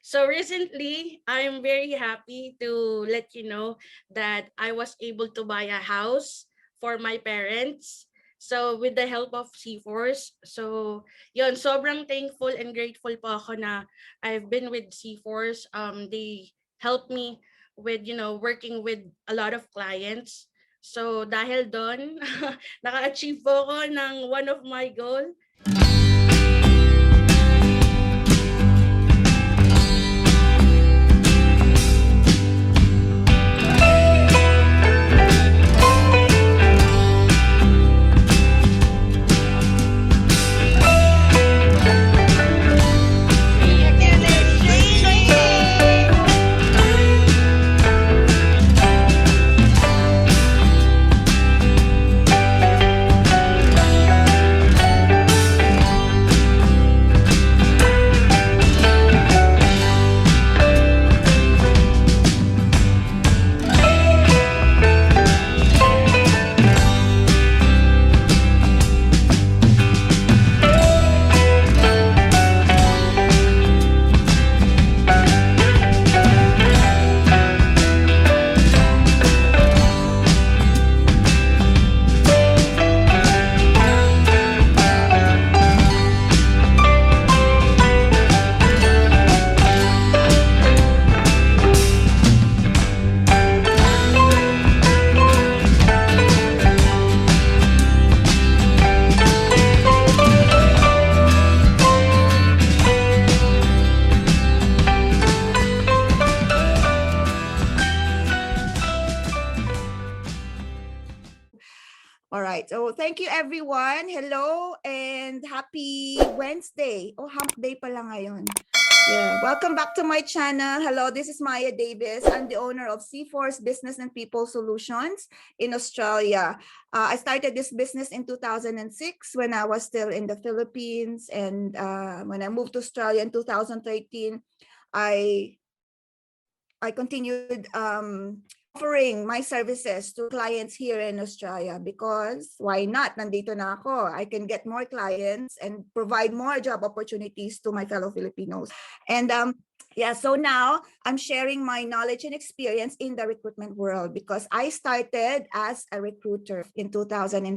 So recently, I'm very happy to let you know that I was able to buy a house for my parents. So with the help of C-Force. So yun, sobrang thankful and grateful po ako na I've been with C-Force. They helped me with, working with a lot of clients. So dahil doon, naka-achieve po ako ng one of my goal. All right. So thank you everyone. Hello and happy Wednesday. Oh, hump day pala ngayon. Yeah. Welcome back to my channel. Hello, this is Maya Davis. I'm the owner of C-Force Business and People Solutions in Australia. I started this business in 2006 when I was still in the Philippines. And when I moved to Australia in 2013, I continued offering my services to clients here in Australia because why not? Nandito na ako. I can get more clients and provide more job opportunities to my fellow Filipinos. And yeah, so now I'm sharing my knowledge and experience in the recruitment world because I started as a recruiter in 2005.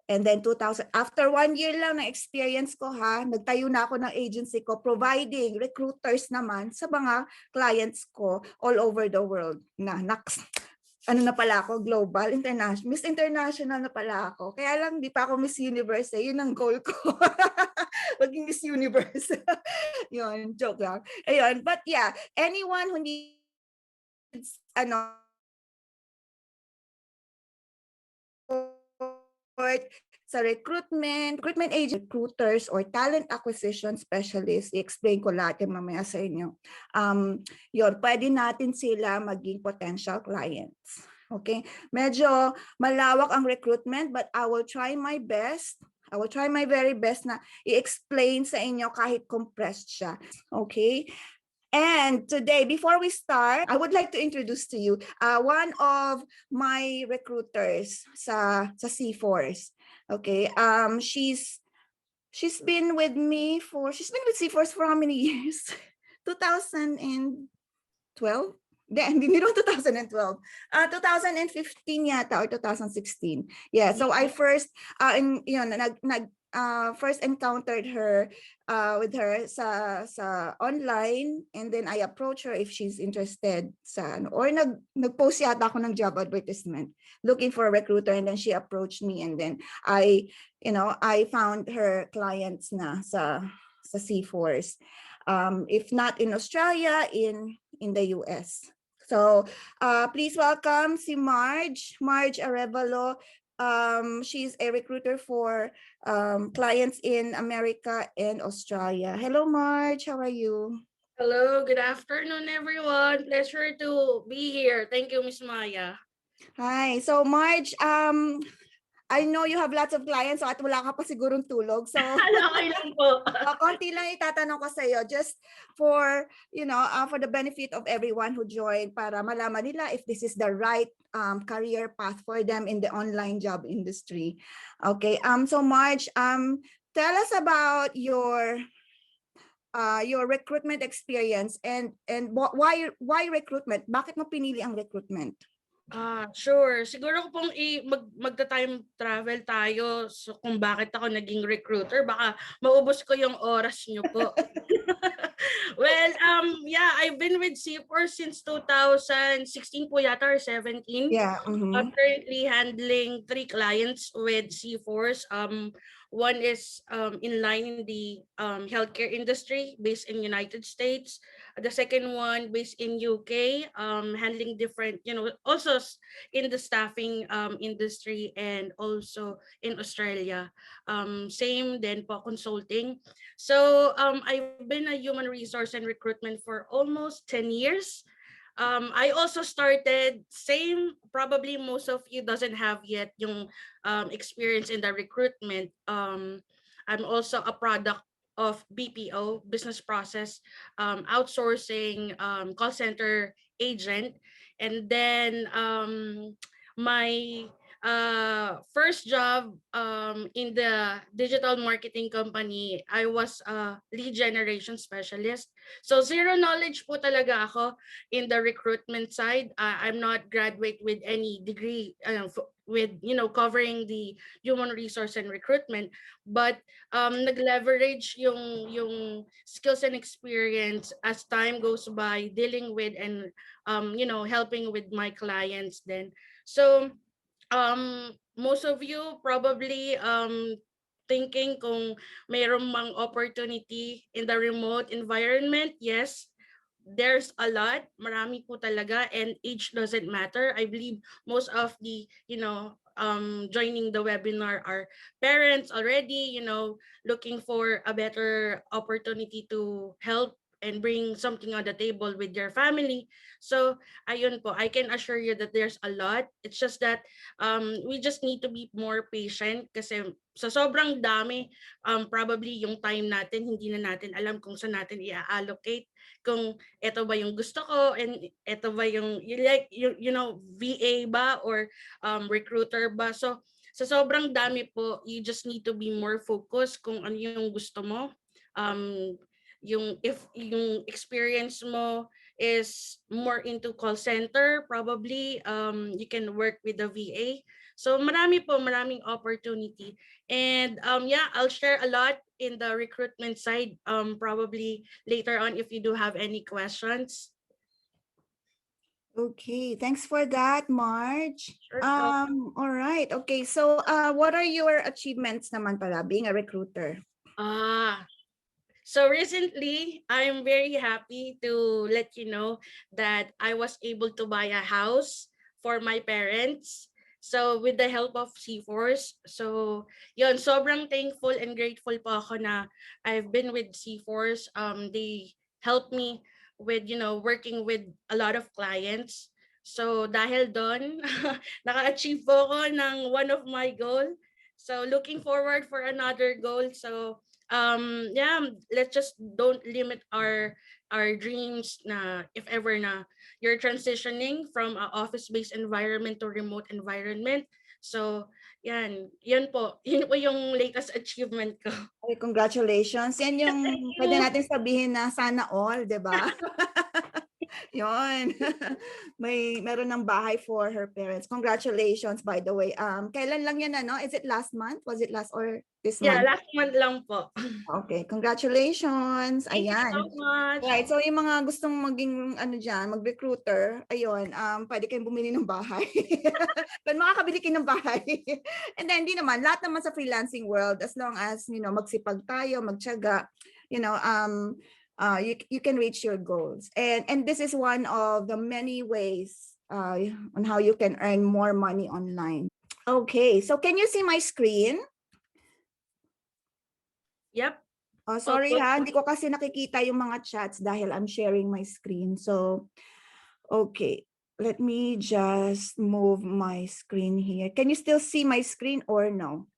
And then 2000, after 1 year lang na experience ko nagtayo na ako ng agency ko providing recruiters naman sa mga clients ko all over the world. Ano na pala ako, global, international, Miss International na pala ako. Kaya lang di pa ako Miss Universe yun ang goal ko. Maging Miss Universe. Yun, joke lang. Ayun, but yeah, anyone who needs sa recruitment agent, recruiters, or talent acquisition specialist, i-explain ko lahat yung mamaya sa inyo. Yun, pwede natin sila maging potential clients. Okay? Medyo malawak ang recruitment, but I will try my best. I will try my very best na i-explain sa inyo kahit compressed siya. Okay? And today, before we start, I would like to introduce to you one of my recruiters sa C-Force. Okay, she's been with C-Force for how many years? 2012? Hindi 2012. 2015 yata or 2016. Yeah, so I first first encountered her with her sa online, and then I approached her if she's interested sa or nag-post yata ako ng job advertisement looking for a recruiter, and then she approached me, and then I found her clients na sa C-Force. If not in Australia, in the US. So please welcome si Marge Arevalo. She's a recruiter for clients in America and Australia. Hello, Marge. How are you? Hello, good afternoon, everyone. Pleasure to be here. Thank you, Miss Maya. Hi. So, Marge, I know you have lots of clients, so at wala ka pa sigurong tulog. So, okay lang po. Konti lang itatanong ko sa iyo just for, for the benefit of everyone who joined para malaman nila if this is the right career path for them in the online job industry. Okay. So Marge, tell us about your your recruitment experience and why recruitment? Bakit mo pinili ang recruitment? Sure. Siguro kung magta-time travel tayo so kung bakit ako naging recruiter, baka maubos ko yung oras niyo po. Well, yeah, I've been with C4 since 2016 po yata or 17. Yeah. I'm currently handling 3 clients with C4s. One is in line in the healthcare industry based in United States. The second one based in UK, handling different, also in the staffing industry and also in Australia. Same then po consulting. So I've been a human resource and recruitment for almost 10 years. I also started same, probably most of you doesn't have yet yung experience in the recruitment. I'm also a product of BPO, business process outsourcing, call center agent. And then my first job in the digital marketing company, I was a lead generation specialist. So zero knowledge po talaga ako in the recruitment side. I'm not graduate with any degree with covering the human resource and recruitment, but nag-leverage yung skills and experience as time goes by dealing with and helping with my clients then. So most of you probably thinking kung mayroong mang opportunity in the remote environment. Yes, there's a lot. Marami po talaga, and age doesn't matter. I believe most of the, joining the webinar are parents already, looking for a better opportunity to help and bring something on the table with your family. So, ayun po, I can assure you that there's a lot. It's just that we just need to be more patient kasi sa sobrang dami, probably yung time natin, hindi na natin alam kung saan natin i-allocate. Kung ito ba yung gusto ko and ito ba yung, VA ba or recruiter ba. So, sa sobrang dami po, you just need to be more focused kung ano yung gusto mo. If yung experience mo is more into call center, probably you can work with the VA. So maraming opportunity. And yeah, I'll share a lot in the recruitment side probably later on if you do have any questions. Okay, thanks for that, Marge. Sure. All right. Okay, so what are your achievements naman pala being a recruiter? So recently, I'm very happy to let you know that I was able to buy a house for my parents. So with the help of C4s. So yun, sobrang thankful and grateful po ako na I've been with C4s. They helped me with, working with a lot of clients. So dahil doon, naka-achieve po ako ng one of my goal. So looking forward for another goal. So yeah, let's just don't limit our dreams na if ever na you're transitioning from a office-based environment to remote environment. So yan po yung latest achievement ko. Okay, congratulations. Yan yung pwede natin sabihin na sana all, di ba? Yon. Meron ng bahay for her parents. Congratulations, by the way. Kailan lang yan, ano? Is it last month? Was it last or this month? Yeah, last month lang po. Okay, congratulations. Thank you Ayan. so much. Right, so yung mga gustong maging mag-recruiter, ayun, pwede kayong bumili ng bahay. But makakabili kayo ng bahay. And then hindi naman, lahat naman sa freelancing world, as long as, magsipag tayo, magtiyaga, you can reach your goals. And this is one of the many ways on how you can earn more money online. Okay, so can you see my screen? Yep. Oh, sorry ha, hindi ko kasi nakikita yung mga chats dahil I'm sharing my screen. So, okay, let me just move my screen here. Can you still see my screen or no?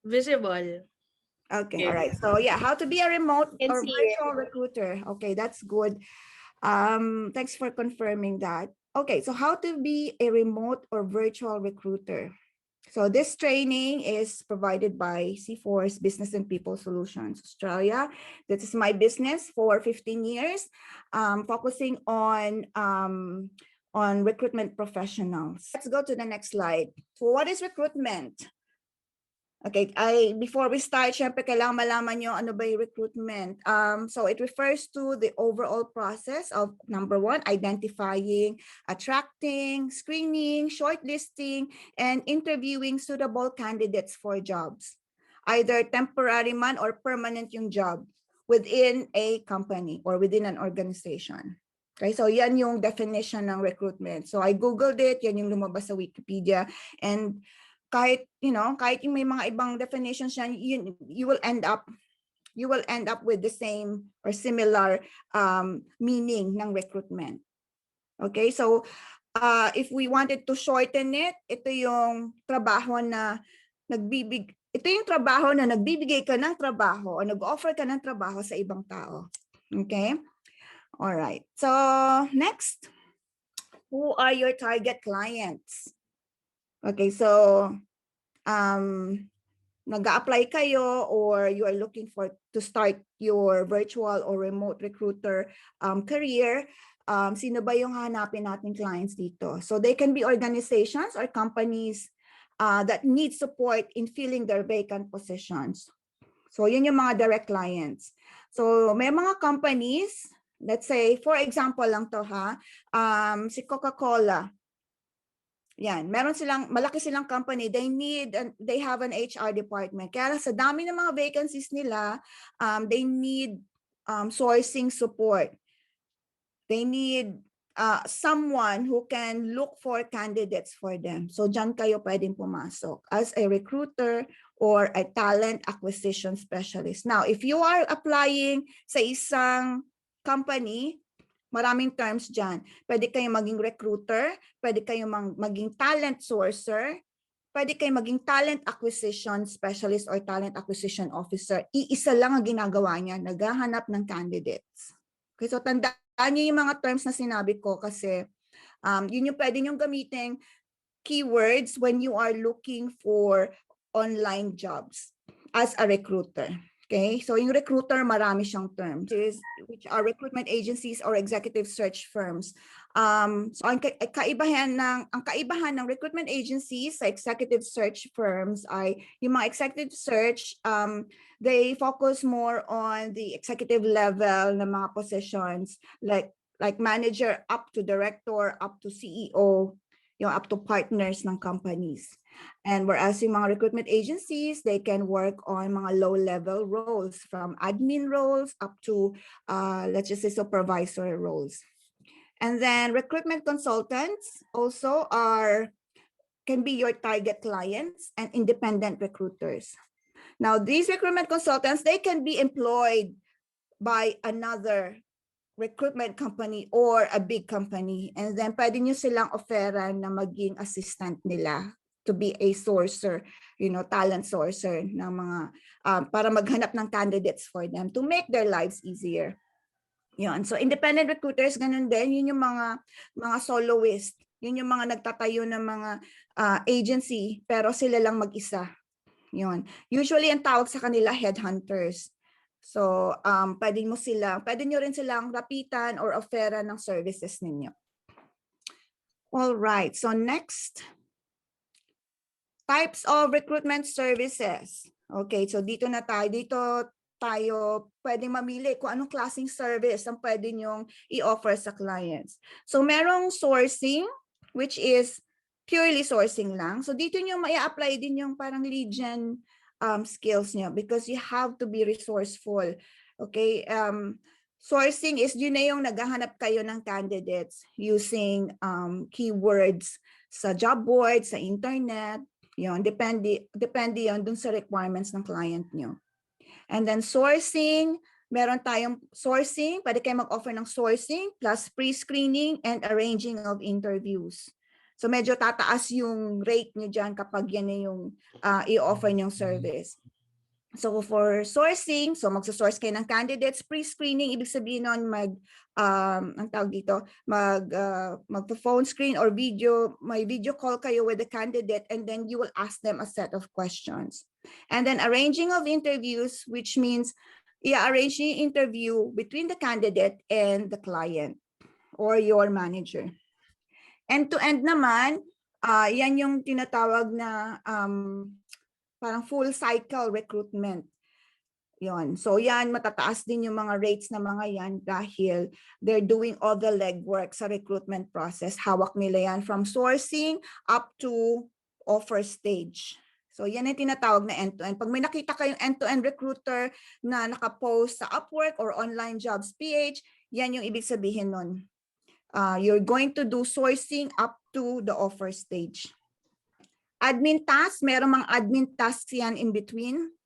Visible. Okay, all right. So yeah, how to be a remote or virtual recruiter. Okay, that's good. Thanks for confirming that. Okay, so how to be a remote or virtual recruiter. So this training is provided by C4's Business and People Solutions Australia. This is my business for 15 years, focusing on recruitment professionals. Let's go to the next slide. So what is recruitment? Okay, before we start, syempre kailangan malaman nyo ano ba yung recruitment. So it refers to the overall process of, number one, identifying, attracting, screening, shortlisting, and interviewing suitable candidates for jobs. Either temporary man or permanent yung job within a company or within an organization. Okay, so yan yung definition ng recruitment. So I Googled it, yan yung lumabas sa Wikipedia, and kahit yung may mga ibang definitions yan, you will end up with the same or similar meaning ng recruitment. Okay, so if we wanted to shorten it, ito yung trabaho na nagbibigay ka ng trabaho o nag-offer ka ng trabaho sa ibang tao. Okay? All right. So next, who are your target clients? Okay, so nag-a-apply kayo or you are looking to start your virtual or remote recruiter career, sino ba yung hanapin natin clients dito? So they can be organizations or companies that need support in filling their vacant positions. So yun yung mga direct clients. So may mga companies, let's say, for example lang to si Coca-Cola. Yan, malaki silang company, they have an HR department. Kaya sa dami ng mga vacancies nila, they need sourcing support. They need someone who can look for candidates for them. So dyan kayo pwedeng pumasok as a recruiter or a talent acquisition specialist. Now, if you are applying sa isang company, maraming terms dyan. Pwede kayong maging recruiter, pwede kayong maging talent sourcer, pwede kayong maging talent acquisition specialist or talent acquisition officer. Iisa lang ang ginagawa niya, naghahanap ng candidates. Okay, so tandaan niyo yung mga terms na sinabi ko kasi yun yung pwede niyong gamitin keywords when you are looking for online jobs as a recruiter. Okay, so yung recruiter, marami siyang terms, which are recruitment agencies or executive search firms. So ang kaibahan ng recruitment agencies sa executive search firms ay yung mga executive search, they focus more on the executive level ng mga positions like manager up to director, up to CEO, yung up to partners ng companies. And whereas yung mga recruitment agencies, they can work on mga low-level roles from admin roles up to, let's just say, supervisory roles. And then recruitment consultants also can be your target clients and independent recruiters. Now, these recruitment consultants, they can be employed by another recruitment company or a big company. And then pwede nyo silang offeran na maging assistant nila to be a sourcer, talent sourcer ng mga, para maghanap ng candidates for them to make their lives easier. Yun. So independent recruiters, ganun din, yun yung mga soloist, yun yung mga nagtatayo ng mga agency, pero sila lang mag-isa. Yun. Usually ang tawag sa kanila headhunters. So pwede nyo rin silang rapitan or offeran ng services ninyo. All right, so next. Types of recruitment services. Okay, so dito tayo pwedeng mamili kung anong klaseng service ang pwede nyong i-offer sa clients. So merong sourcing, which is purely sourcing lang. So dito nyo mai-apply din yung parang lead gen skills nyo because you have to be resourceful. Okay, sourcing is yun na yung naghahanap kayo ng candidates using keywords sa job board, sa internet. Yun, depende yun dun sa requirements ng client nyo. And then sourcing, meron tayong sourcing, pwede kayo mag-offer ng sourcing plus pre-screening and arranging of interviews. So medyo tataas yung rate nyo dyan kapag yan yung i-offer nyong service. So for sourcing, so magso-source kayo ng candidates, pre-screening, ibig sabihin nun ang tawag dito, mag-phone screen or may video call kayo with the candidate, and then you will ask them a set of questions. And then arranging of interviews, which means arranging interview between the candidate and the client or your manager. End-to-end naman, yan yung tinatawag na parang full cycle recruitment. Yon. So yan, matataas din yung mga rates na mga yan dahil they're doing all the legwork sa recruitment process. Hawak nila yan from sourcing up to offer stage. So yan yung tinatawag na end-to-end. Pag may nakita kayong end-to-end recruiter na nakapost sa Upwork or Online Jobs PH, yan yung ibig sabihin nun. You're going to do sourcing up to the offer stage. Admin tasks, merong mga admin tasks yan in between.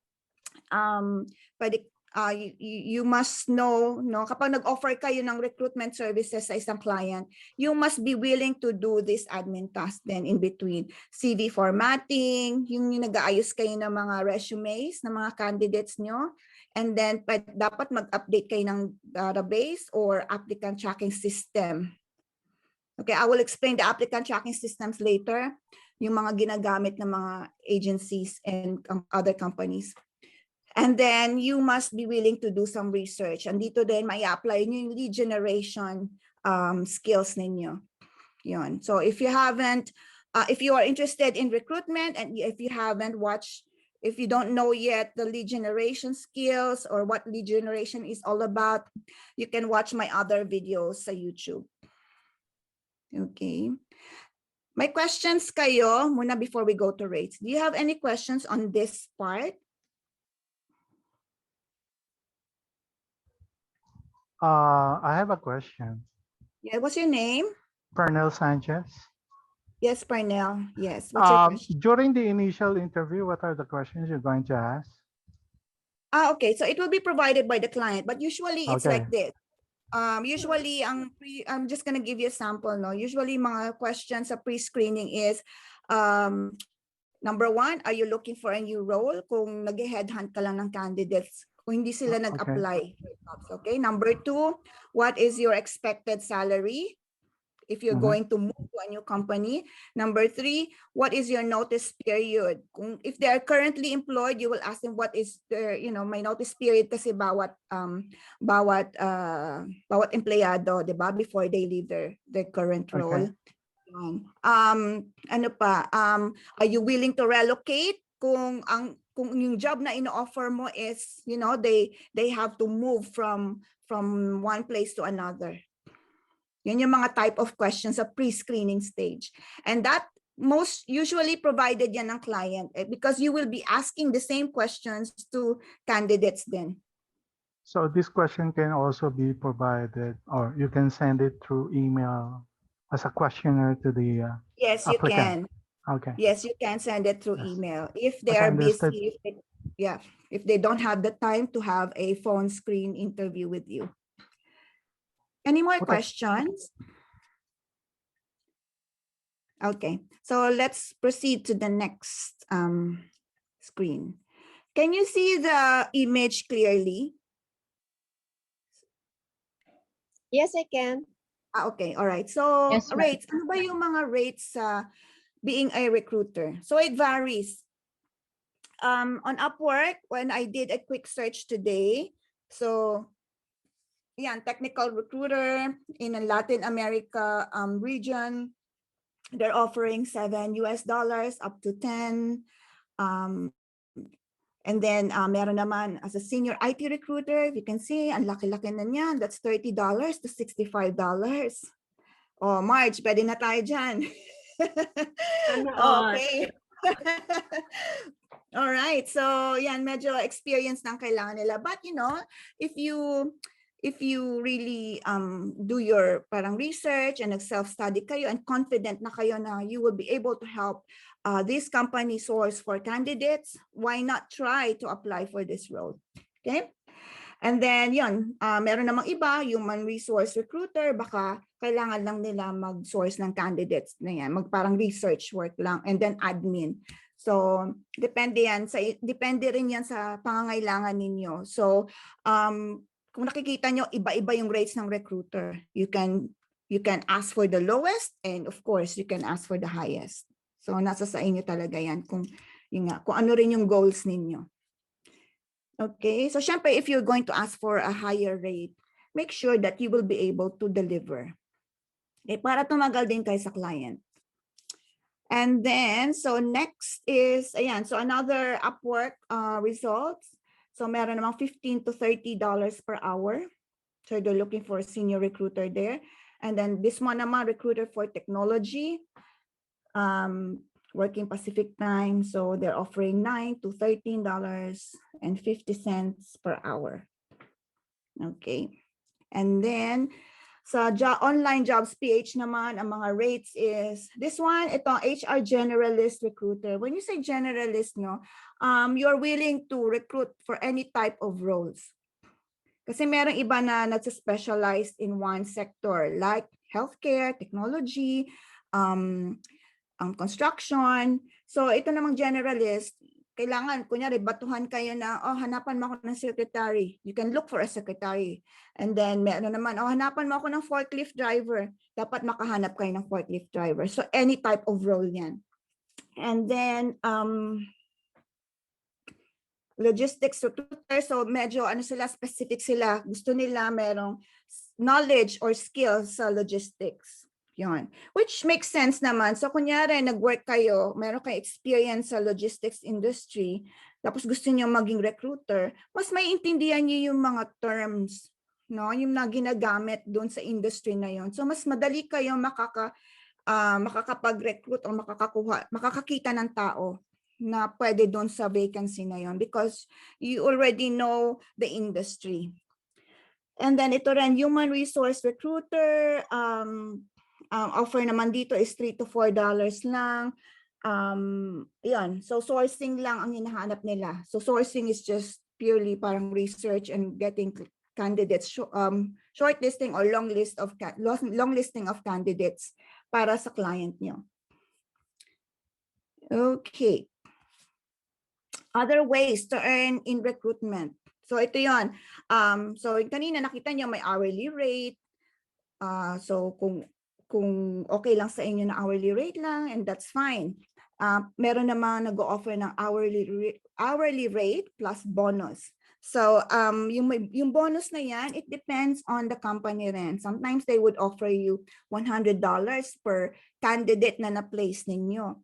You must know, kapag nag-offer kayo ng recruitment services sa isang client, you must be willing to do this admin task then in between. CV formatting, yung nag-aayos kayo ng mga resumes ng mga candidates nyo, and then dapat mag-update kayo ng database or applicant tracking system. Okay, I will explain the applicant tracking systems later, yung mga ginagamit ng mga agencies and other companies. And then you must be willing to do some research. And dito din may apply nyo yung lead generation skills ninyo. Yun. So if you haven't, if you are interested in recruitment and if you haven't watched, if you don't know yet the lead generation skills or what lead generation is all about, you can watch my other videos sa YouTube. Okay. May questions kayo muna before we go to rates. Do you have any questions on this part? I have a question. Yeah, what's your name? Pernell Sanchez. Yes, Parnell. Yes. What's your question? During the initial interview, what are the questions you're going to ask? Okay. So it will be provided by the client, but usually it's Okay. like this. Usually, I'm just gonna give you a sample. No, usually mga questions sa pre-screening is, number one, are you looking for a new role? Kung nag-headhunt ka lang ng candidates, kung hindi sila nag-apply. Okay. Number two, what is your expected salary if you're going to move to a new company? Number three, what is your notice period? If they are currently employed, you will ask them what is their, my notice period kasi bawat empleyado, di ba, before they leave their current role. Ano pa? Are you willing to relocate? Kung yung job na ino-offer mo is, they have to move from one place to another. Yan yung mga type of questions sa pre-screening stage. And that most usually provided yan ng client because you will be asking the same questions to candidates then. So this question can also be provided, or you can send it through email as a questionnaire to the Yes, applicant. you can. Okay. Yes, you can send it through email. If they As I are understood. busy, if they don't have the time to have a phone screen interview with you. Any more questions? Okay, so let's proceed to the next screen. Can you see the image clearly? Yes, I can. Okay, all right. So Yes, ma'am. rates, ano ba yung mga rates being a recruiter? So it varies. On Upwork, when I did a quick search today, so yan, technical recruiter in a Latin America region, they're offering $7 up to 10. And then meron naman as a senior IT recruiter, you can see, ang laki-laki na niyan, that's $30 to $65. Oh, Marge, pwede na tayo dyan. Okay. All right. So, yan, medyo experience ng kailangan nila. But, if you really do your parang research and self-study kayo and confident na kayo na you will be able to help this company source for candidates, why not try to apply for this role? Okay? And then, yun, meron namang iba, human resource recruiter, baka kailangan lang nila mag-source ng candidates na yan, parang research work lang, and then admin. So depende rin yan sa pangangailangan ninyo. So kung nakikita nyo, iba-iba yung rates ng recruiter. You can ask for the lowest, and of course you can ask for the highest. So nasa sa inyo talaga yan kung ano rin yung goals ninyo. Okay, so syempre if you're going to ask for a higher rate, make sure that you will be able to deliver. Okay, para tumagal din kayo sa client. And then, so next is, ayan, so another Upwork results. So meron namang $15 to $30 per hour. So they're looking for a senior recruiter there. And then this one naman, recruiter for technology, working Pacific time. So they're offering $9 to $13.50 per hour. Okay. And then sa online jobs PH naman, ang mga rates is this one, itong HR Generalist Recruiter. When you say generalist, no, you're willing to recruit for any type of roles. Kasi merong iba na nagsa-specialize in one sector like healthcare, technology, construction. So ito namang generalist, kailangan, kunyari, batuhan kayo na, hanapan mo ako ng secretary. You can look for a secretary. And then, meron naman, hanapan mo ako ng forklift driver. Dapat makahanap kayo ng forklift driver. So, any type of role yan. And then, logistics recruiter. So, medyo, specific sila. Gusto nila merong knowledge or skills sa logistics. Yun. Which makes sense naman. So, kunyari, nag-work kayo, meron kayo experience sa logistics industry, tapos gusto niyo maging recruiter, mas may intindihan niyo yung mga terms, no? Yung na ginagamit doon sa industry na yun. So, mas madali kayo makakapag-recruit o makakakita ng tao na pwede doon sa vacancy na yun because you already know the industry. And then, ito rin, human resource recruiter, offer naman dito is $3 to $4 lang. Yan. So sourcing lang ang hinahanap nila. So sourcing is just purely parang research and getting candidates, shortlisting or long listing of candidates para sa client nyo. Okay. Other ways to earn in recruitment. So ito yon. So kanina nakita nyo may hourly rate. So kung okay lang sa inyo na hourly rate lang, and that's fine. Meron naman nag-o-offer ng hourly rate plus bonus. So yung bonus na yan, it depends on the company rin. Sometimes they would offer you $100 per candidate na na-place ninyo.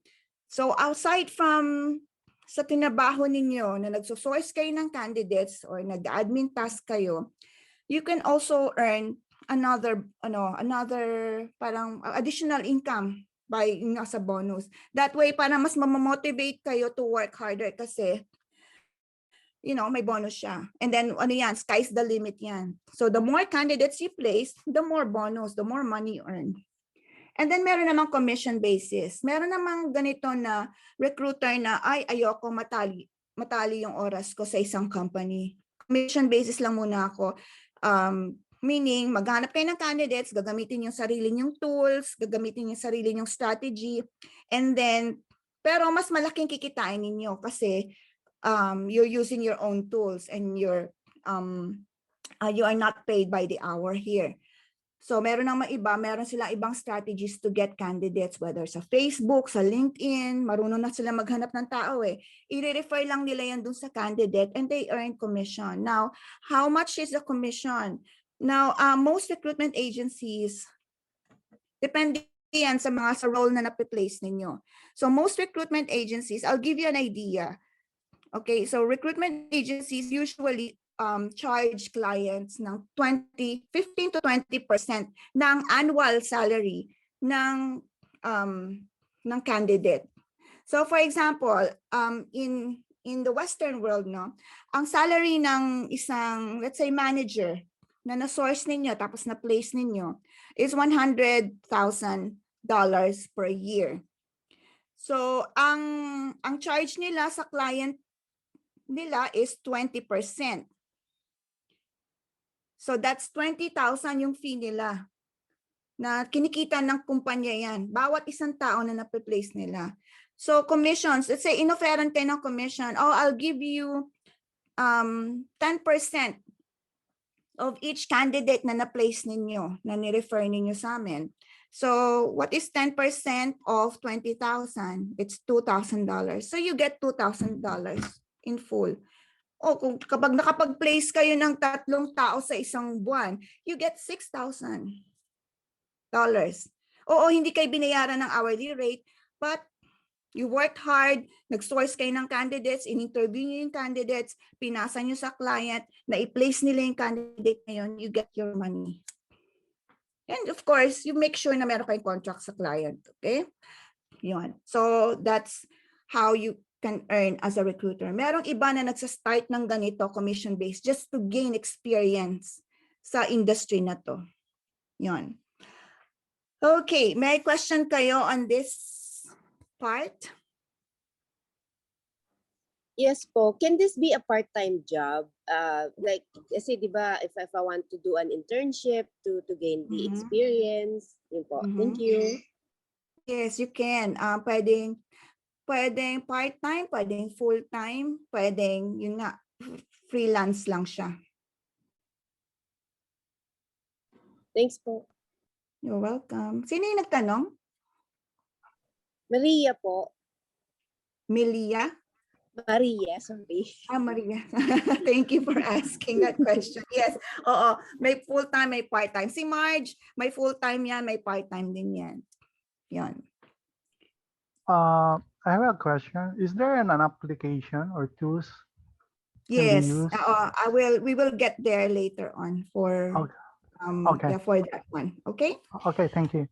So outside from sa tinabaho ninyo na nagsosource kayo ng candidates or nag-admin task kayo, you can also earn another parang additional income by sa bonus. That way para mas ma-motivate kayo to work harder kasi may bonus siya. And then sky's the limit yan. So the more candidates you place, the more bonus, the more money you earn. And then meron namang commission basis. Meron namang ganito na recruiter na ayoko matali yung oras ko sa isang company. Commission basis lang muna ako. Meaning, maghanap kayo ng candidates, gagamitin yung sarili nyong tools, gagamitin yung sarili nyong strategy, and then, pero mas malaking kikitain ninyo kasi you're using your own tools and you are not paid by the hour here. So, meron silang ibang strategies to get candidates, whether sa Facebook, sa LinkedIn, marunong na sila maghanap ng tao eh. I-refer lang nila yan dun sa candidate and they earn commission. Now, how much is the commission? Now, most recruitment agencies, depende yan sa role na napiplace ninyo. So most recruitment agencies, I'll give you an idea. Okay, so recruitment agencies usually charge clients ng 15 to 20% ng annual salary ng candidate. So for example, in the Western world, no, ang salary ng isang, let's say, manager na na-source ninyo tapos na-place ninyo is $100,000 per year. So, ang charge nila sa client nila is 20%. So, that's 20,000 yung fee nila na kinikita ng kumpanya yan. Bawat isang tao na na-place nila. So commissions, let's say in-offeran kayo ng commission, oh, I'll give you 10% of each candidate na na-place ninyo, na ni-refer ninyo sa amin. So what is 10% of 20,000? It's $2,000. So you get $2,000 in full. O kung kapag nakapag-place kayo ng 3 tao sa isang buwan, you get $6,000. Oo, hindi kayo binayaran ng hourly rate, but you worked hard, nag-source kayo ng candidates, in-interview nyo yung candidates, pinasa nyo sa client, na-i-place nila yung candidate na yun, you get your money. And of course, you make sure na meron kayong contract sa client, okay? Yun. So that's how you can earn as a recruiter. Merong iba na nagsa-start ng ganito, commission-based, just to gain experience sa industry na to. Yun. Okay, may question kayo on this part? Yes po. Can this be a part-time job? Like, kasi di ba, if I want to do an internship to gain the experience, yun po. Thank you. Yes, you can. Pwedeng part-time, pwedeng full-time, pwedeng yun nga, freelance lang siya. Thanks po. You're welcome. Sino yung nagtanong? Maria po. Melia? Maria, sorry. Maria. Thank you for asking that question. Yes, oo. May full-time, may part-time. Si Marge, may full-time yan, may part-time din yan. Yan. I have a question. Is there an application or tools? Yes, use? we will get there later on for Okay. yeah, for that one. Okay? Okay, thank you.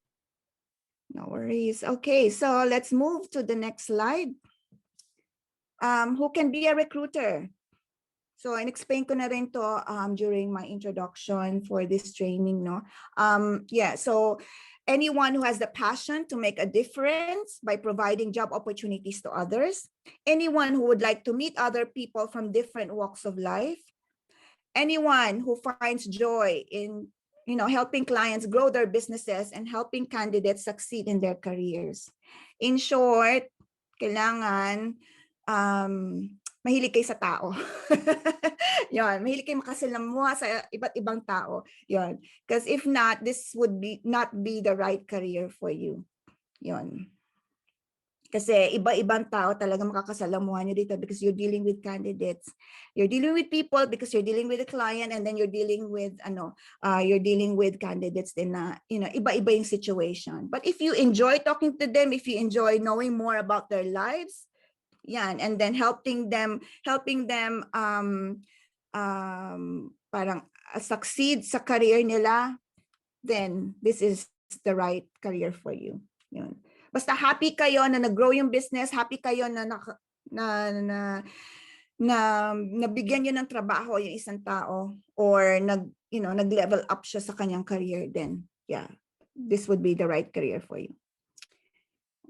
No worries. Okay, so let's move to the next slide. Who can be a recruiter? So in-explain ko na rin to during my introduction for this training, no? Yeah, so anyone who has the passion to make a difference by providing job opportunities to others, anyone who would like to meet other people from different walks of life, anyone who finds joy in helping clients grow their businesses and helping candidates succeed in their careers. In short, kailangan mahilig kayo sa tao. Yon, mahilig kayo makasalamuha sa iba't ibang tao. Yon, because if not, this would not be the right career for you. Yon. Kasi iba-ibang tao talaga makakasalamuhan nyo dito because you're dealing with candidates. You're dealing with people because you're dealing with a client, and then you're dealing with candidates din na, iba-iba yung situation. But if you enjoy talking to them, if you enjoy knowing more about their lives, yan, and then helping them parang succeed sa career nila, then this is the right career for you. Yun. Basta happy kayo na nag-grow yung business, happy kayo na nabigyan niyo ng trabaho yung isang tao, or nag-level up siya sa kanyang career, then yeah, this would be the right career for you.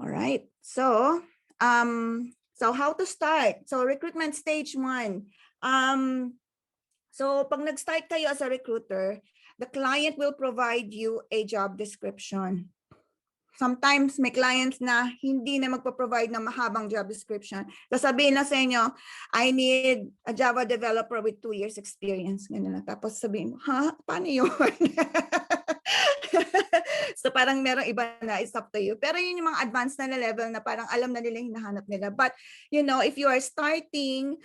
All right. So how to start? So recruitment stage 1. So pag nag-start kayo as a recruiter, the client will provide you a job description. Sometimes may clients na hindi na magpo-provide ng mahabang job description. Sasabihin na sa inyo, I need a Java developer with 2 years experience. Ganun na. Tapos sabihin mo, paano yun? So parang merong iba na, it's up to you. Pero yun yung mga advanced na level na parang alam na nila yung hinahanap nila. But if you are starting,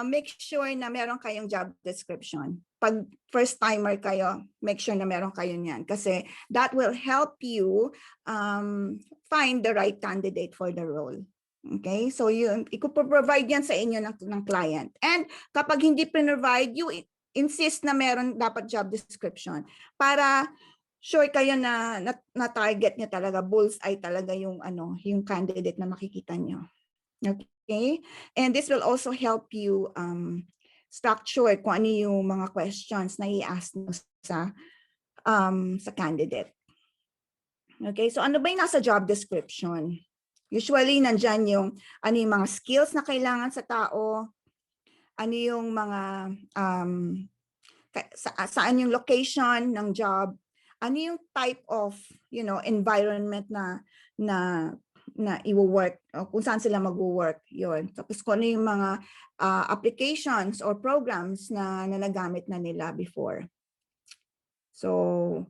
make sure na meron kayong job description. Pag first timer kayo, make sure na meron kayo niyan. Kasi that will help you find the right candidate for the role. Okay? So i-provide yan sa inyo ng client. And kapag hindi provide, you insist na meron dapat job description para sure kayo na target niya talaga, bullseye talaga yung candidate na makikita niyo. Okay? And this will also help you structure kung ano yung mga questions na i-ask mo sa candidate. Okay? So ano ba yung nasa job description? Usually nandyan yung mga skills na kailangan sa tao, ano yung mga saan yung location ng job, ano yung type of environment na na i-work, kung saan sila mag-work, yun. Tapos kung ano yung mga applications or programs na nagamit na nila before. So,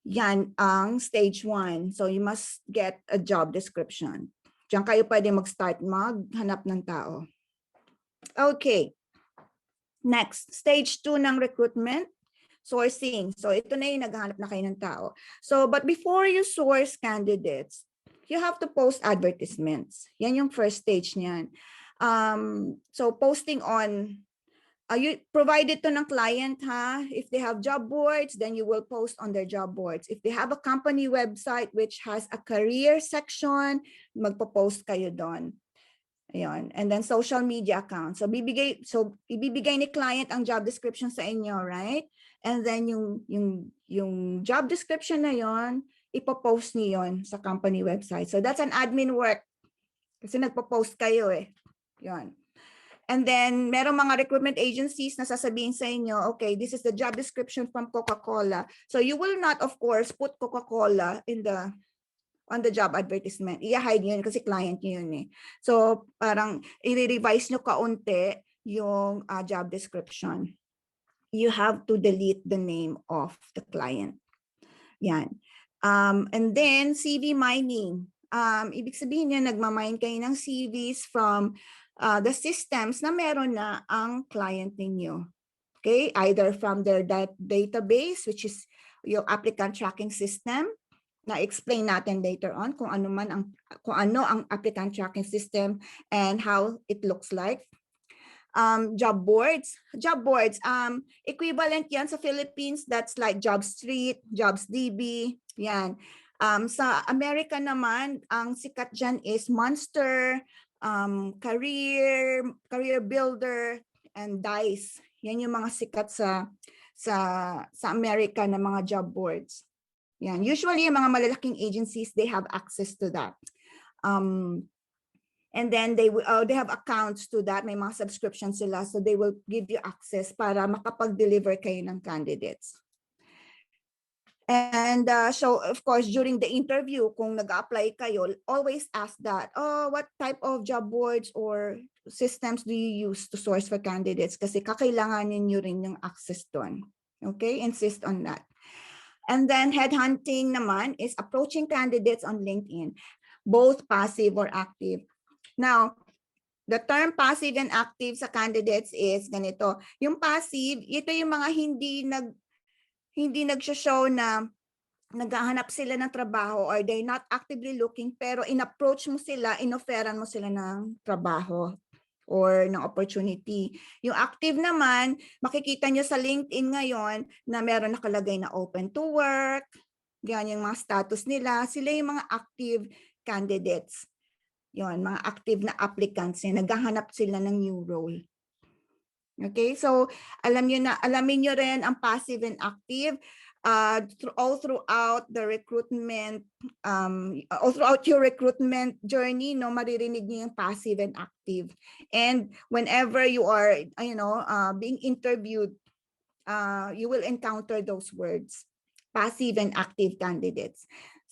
yan ang stage 1. So, you must get a job description. Diyan kayo pwede mag-start maghanap ng tao. Okay. Next, stage 2 ng recruitment, sourcing. So, ito na yung naghahanap na kayo ng tao. So, but before you source candidates, you have to post advertisements. Yan yung first stage niyan. So posting on, you provide it to ng client, ha? If they have job boards, then you will post on their job boards. If they have a company website which has a career section, magpo-post kayo doon. Ayun. And then social media accounts. So ibibigay ni client ang job description sa inyo, right? And then yung job description na yon, ipopost niyo yon sa company website. So that's an admin work. Kasi nagpo-post kayo eh. Yon. And then merong mga recruitment agencies na sasabihin sa inyo, okay, this is the job description from Coca-Cola. So you will not, of course, put Coca-Cola on the job advertisement. I-hide yun kasi client nyo yun eh. So parang i-revise nyo kaunti yung job description. You have to delete the name of the client. Yan. And then CV mining. Ibig sabihin niya, nagmamine kayo ng CVs from the systems na meron na ang client ninyo. Okay? Either from their database, which is yung applicant tracking system, na explain natin later on kung ano ang applicant tracking system and how it looks like. Job boards, equivalent yan sa Philippines, that's like JobStreet, JobsDB, yan. Sa America naman, ang sikat dyan is Monster, Career Builder, and Dice. Yan yung mga sikat sa America na mga job boards. Yan. Usually, yung mga malalaking agencies, they have access to that. And then they have accounts to that, may mga subscriptions sila, so they will give you access para makapag-deliver kayo ng candidates. And so, of course, during the interview, kung nag-apply kayo, always ask that, what type of job boards or systems do you use to source for candidates? Kasi kakailanganin nyo rin yung access doon. Okay, insist on that. And then headhunting naman is approaching candidates on LinkedIn, both passive or active. Now, the term passive and active sa candidates is ganito. Yung passive, ito yung mga hindi nag-show na naghahanap sila ng trabaho or they're not actively looking, pero in-approach mo sila, in-offeran mo sila ng trabaho or ng opportunity. Yung active naman, makikita nyo sa LinkedIn ngayon na meron nakalagay na open to work, yan yung mga status nila, sila yung mga active candidates. Yon, mga active na applicants, naghahanap sila ng new role. Okay, so alamin nyo rin ang passive and active all throughout the recruitment, all throughout your recruitment journey, no, maririnig nyo yung passive and active. And whenever you are, being interviewed, you will encounter those words, passive and active candidates.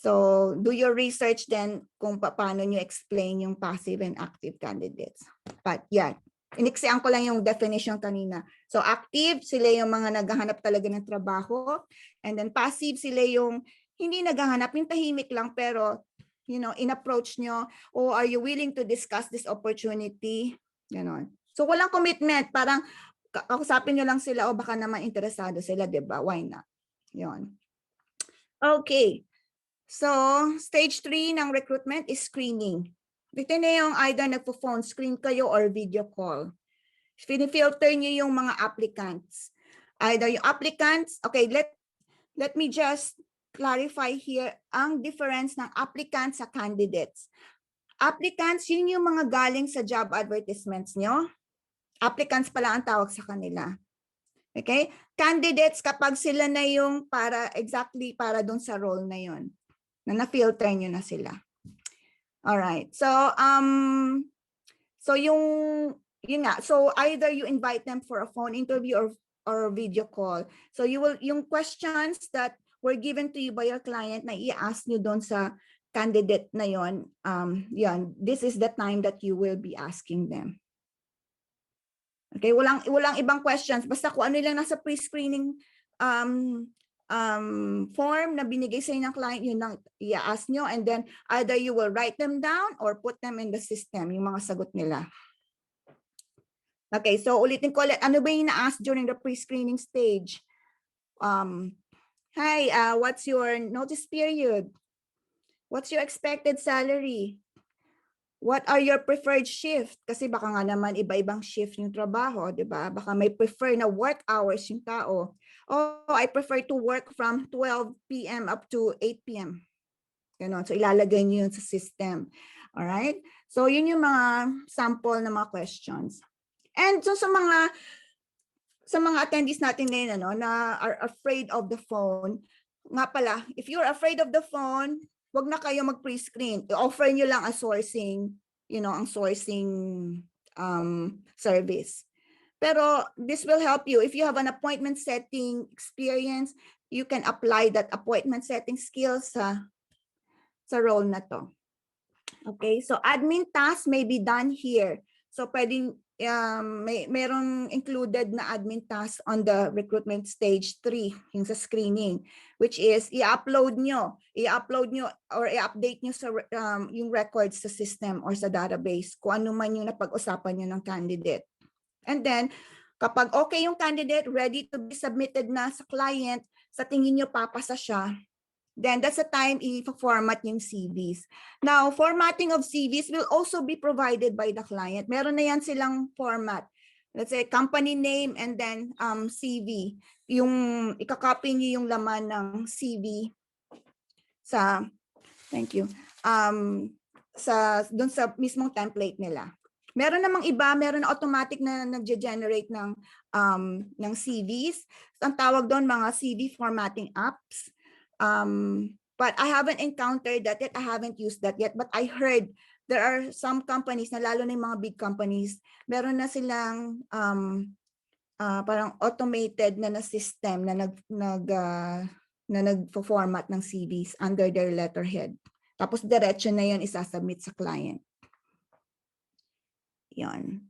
So, do your research then kung paano nyo explain yung passive and active candidates. But yeah, iniksiyan ko lang yung definition kanina. So, active, sila yung mga naghahanap talaga ng trabaho. And then passive, sila yung hindi naghahanap, yung tahimik lang pero, in-approach nyo, are you willing to discuss this opportunity? Ganon. So, walang commitment. Parang, kausapin nyo lang sila o baka naman interesado sila, diba? Why not? Yun. Okay. So, stage 3 ng recruitment is screening. Dito na yung either nagpo-phone screen kayo or video call. Filter nyo yung mga applicants. Either yung applicants, okay, let me just clarify here ang difference ng applicants sa candidates. Applicants, yun yung mga galing sa job advertisements nyo. Applicants pala ang tawag sa kanila. Okay? Candidates, kapag sila na yung para dun sa role na yun. Na-filter nyo na sila. Alright. So, yun nga. So, either you invite them for a phone interview or video call. So, yung questions that were given to you by your client na i-ask nyo doon sa candidate na yon, this is the time that you will be asking them. Okay, walang ibang questions, basta kung ano lang nasa pre-screening form na binigay sa inyo ng client, yun lang i-ask nyo, and then either you will write them down or put them in the system, yung mga sagot nila. Okay, so ulitin ko ulit, ano ba yung na-ask during the pre-screening stage? Hi, what's your notice period? What's your expected salary? What are your preferred shift? Kasi baka nga naman iba-ibang shift yung trabaho, di ba? Baka may prefer na work hours yung tao. Oh, I prefer to work from 12 p.m. up to 8 p.m. Ganon. So ilalagay niyo yun sa system. All right? So yun yung mga sample na mga questions. And so sa mga attendees natin ngayon na are afraid of the phone, nga pala, if you're afraid of the phone, wag na kayo mag-pre-screen. I-offer nyo lang a sourcing, ang sourcing service. Pero this will help you. If you have an appointment setting experience, you can apply that appointment setting skills sa role na to. Okay, so admin tasks may be done here. So pwedeng merong included na admin task on the recruitment stage 3, yung sa screening, which is i-upload nyo or i-update nyo sa yung records sa system or sa database kung ano man yung napag-usapan nyo ng candidate. And then kapag okay yung candidate, ready to be submitted na sa client, sa tingin nyo papasa siya, then that's the time i-format yung CVs. Now, formatting of CVs will also be provided by the client. Meron na yan silang format. Let's say company name and then CV. Yung ikakopy niyo yung laman ng CV sa, thank you, doon sa mismong template nila. Meron namang iba, meron na automatic na nag-generate ng CVs. Ang tawag doon mga CV formatting apps. But I haven't encountered that yet. I haven't used that yet. But I heard there are some companies, na lalo na yung mga big companies, meron na silang parang automated na system na nag-format ng CVs under their letterhead. Tapos diretso na yun isasubmit sa client. Yan.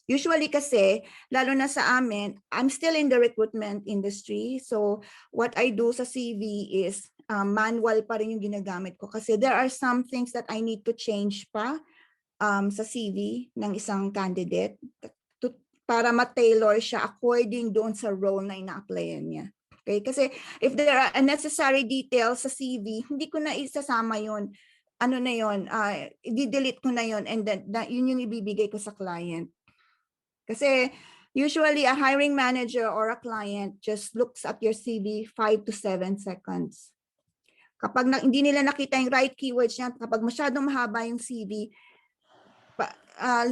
Usually kasi, lalo na sa amin, I'm still in the recruitment industry. So what I do sa CV is manual pa rin yung ginagamit ko. Kasi there are some things that I need to change pa sa CV ng isang candidate para ma-tailor siya according doon sa role na ina-applyan niya. Okay? Kasi if there are unnecessary details sa CV, hindi ko na isasama yun. Ano na yun? I-delete ko na yun and then yun yung ibibigay ko sa client. Kasi usually a hiring manager or a client just looks at your CV 5 to 7 seconds. Kapag hindi nila nakita yung right keywords niya, kapag masyadong mahaba yung CV,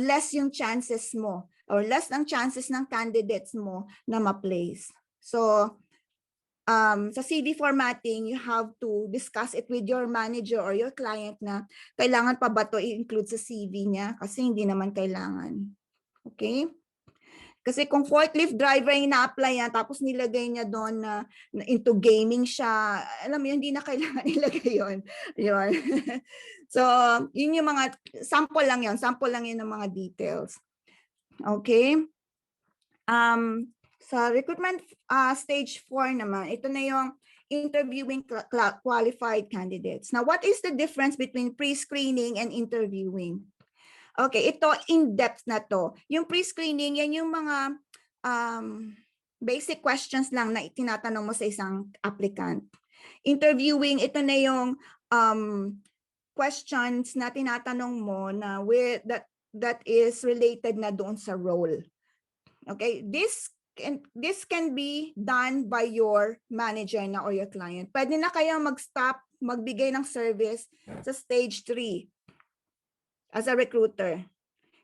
less yung chances mo or less ang chances ng candidates mo na ma-place. So sa CV formatting, you have to discuss it with your manager or your client na kailangan pa ba ito i-include sa CV niya kasi hindi naman kailangan. Okay? Kasi kung forklift driver yung na-apply yan, tapos nilagay niya doon na into gaming siya, alam mo yun, hindi na kailangan ilagay yun. Yun. So, yun yung mga, sample lang yun ng mga details. Okay? Sa recruitment stage 4 naman, ito na yung interviewing qualified candidates. Now, what is the difference between pre-screening and interviewing? Okay, ito in-depth na to. Yung pre-screening, yan yung mga basic questions lang na tinatanong mo sa isang applicant. Interviewing, ito na yung questions na tinatanong mo na that is related na doon sa role. Okay, this can be done by your manager na or your client. Pwede na kayo mag-stop, magbigay ng service sa stage 3. As a recruiter.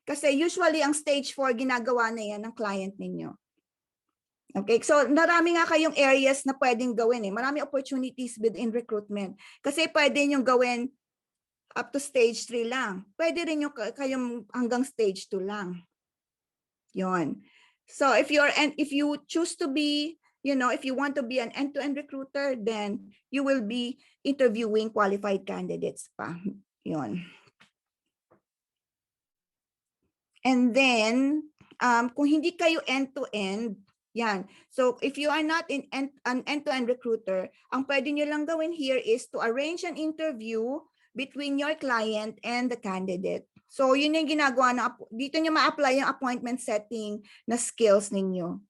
Kasi usually ang stage 4 ginagawa na yan ng client ninyo. Okay, so marami nga kayong areas na pwedeng gawin Marami opportunities within recruitment. Kasi pwede nyo gawin up to stage 3 lang. Pwede rin kayong hanggang stage 2 lang. Yon. So if you choose to be you know, if you want to be an end-to-end recruiter, then you will be interviewing qualified candidates pa. Yun. And then, kung hindi kayo end-to-end, yan. So if you are not an end-to-end recruiter, ang pwede nyo lang gawin here is to arrange an interview between your client and the candidate. So yun yung ginagawa na, dito nyo ma-apply yung appointment setting na skills ninyo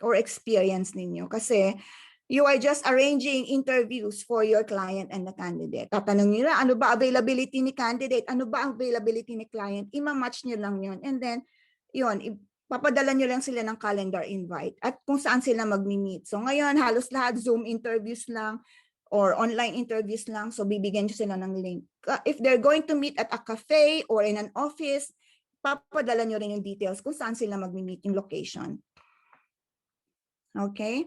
or experience ninyo. Kasi you are just arranging interviews for your client and the candidate. Tatanong nyo na, ano ba availability ni candidate? Ano ba availability ni client? Ima-match nyo lang yun. And then, yun, papadala nyo lang sila ng calendar invite at kung saan sila mag-meet. So ngayon, halos lahat Zoom interviews lang or online interviews lang. So bibigyan nyo sila ng link. If they're going to meet at a cafe or in an office, papadala nyo rin yung details kung saan sila mag-meet, yung location. Okay?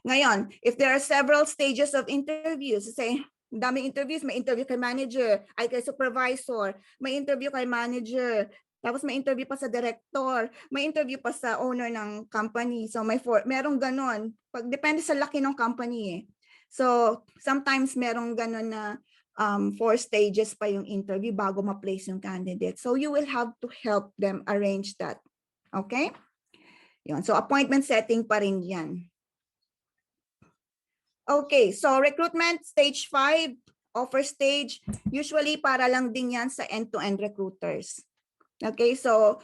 Ngayon, if there are several stages of interviews, say, daming interviews, may interview kay manager, ay kay supervisor, may interview kay manager, tapos may interview pa sa director, may interview pa sa owner ng company. So merong ganon. Depende sa laki ng company eh. So sometimes merong ganon na 4 stages pa yung interview bago ma-place yung candidate. So you will have to help them arrange that. Okay? Yun. So appointment setting pa rin yan. Okay, so recruitment stage 5, offer stage, usually para lang din yan sa end-to-end recruiters. Okay, so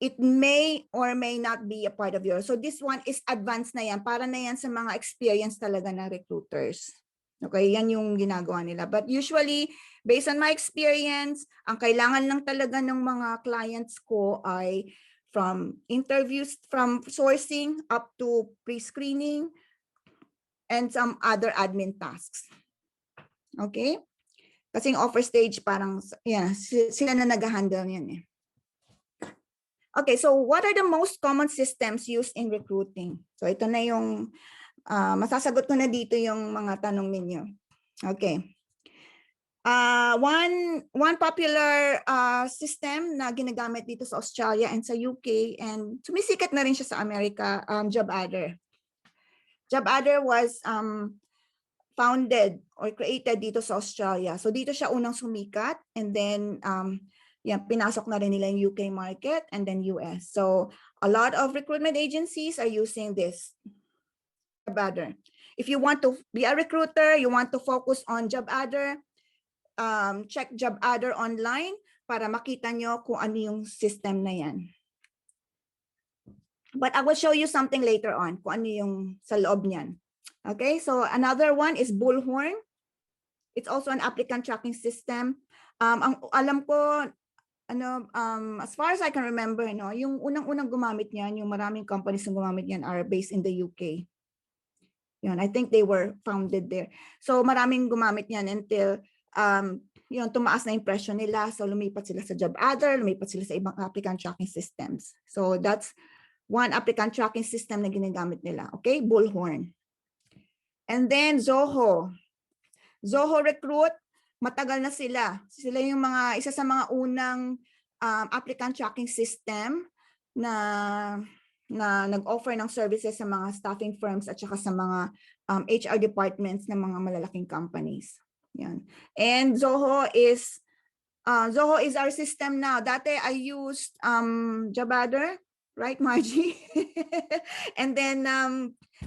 it may or may not be a part of yours. So this one is advanced na yan, para na yan sa mga experience talaga na recruiters. Okay, yan yung ginagawa nila. But usually, based on my experience, ang kailangan lang talaga ng mga clients ko ay from interviews, from sourcing up to pre-screening, and some other admin tasks. Okay? Kasi yung offer stage parang, yeah, sila na nag-handle yan eh. Okay, so what are the most common systems used in recruiting? So ito na yung, masasagot ko na dito yung mga tanong ninyo. Okay. One popular system na ginagamit dito sa Australia and sa UK, and sumisikat na rin siya sa Amerika, job adder. Job adder was founded or created dito sa Australia. So dito siya unang sumikat, and then yan, pinasok na rin nila yung UK market and then US. So a lot of recruitment agencies are using this job adder. If you want to be a recruiter, you want to focus on job adder, check job adder online para makita nyo kung ano yung system na yan. But I will show you something later on kung ano yung sa loob niyan. Okay, so another one is Bullhorn. It's also an applicant tracking system. Ang alam ko, as far as I can remember, no, yung unang-unang gumamit niyan, yung maraming companies na gumamit niyan are based in the UK. Yun, I think they were founded there. So maraming gumamit niyan until yun, tumaas na impression nila. So lumipat sila sa job adder, lumipat sila sa ibang applicant tracking systems. So that's one applicant tracking system na ginagamit nila. Okay, Bullhorn. And then Zoho. Zoho Recruit, matagal na sila. Sila yung isa sa mga unang applicant tracking system na nag-offer ng services sa mga staffing firms at saka sa mga HR departments ng mga malalaking companies. Yan. And Zoho is our system now. Dati I used job adder. Right, Margie? And then,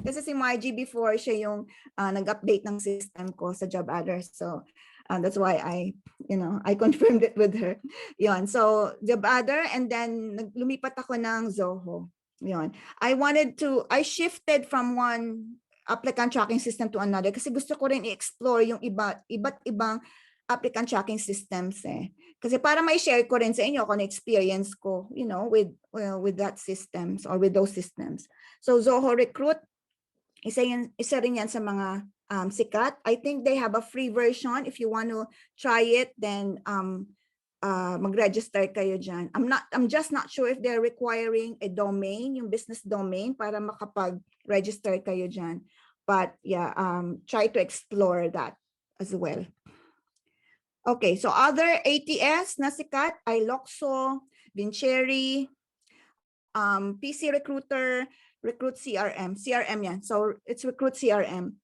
kasi si Margie before, siya yung nag-update ng system ko sa job adder. So, that's why I confirmed it with her. Yon. So, job adder, and then lumipat ako ng Zoho. Yon. I shifted from one applicant tracking system to another kasi gusto ko rin i-explore yung iba't ibang applicant tracking systems eh. Kasi para may share ko rin sa inyo kung experience ko, with that systems or with those systems. So Zoho Recruit, isa rin yan sa mga sikat. I think they have a free version. If you want to try it, then mag-register kayo dyan. I'm just not sure if they're requiring a domain, yung business domain, para makapag-register kayo dyan. But yeah, try to explore that as well. Okay, so other ATS na sikat ay Loxo, Vincere, PC Recruiter, Recruit CRM. CRM yan. So it's Recruit CRM.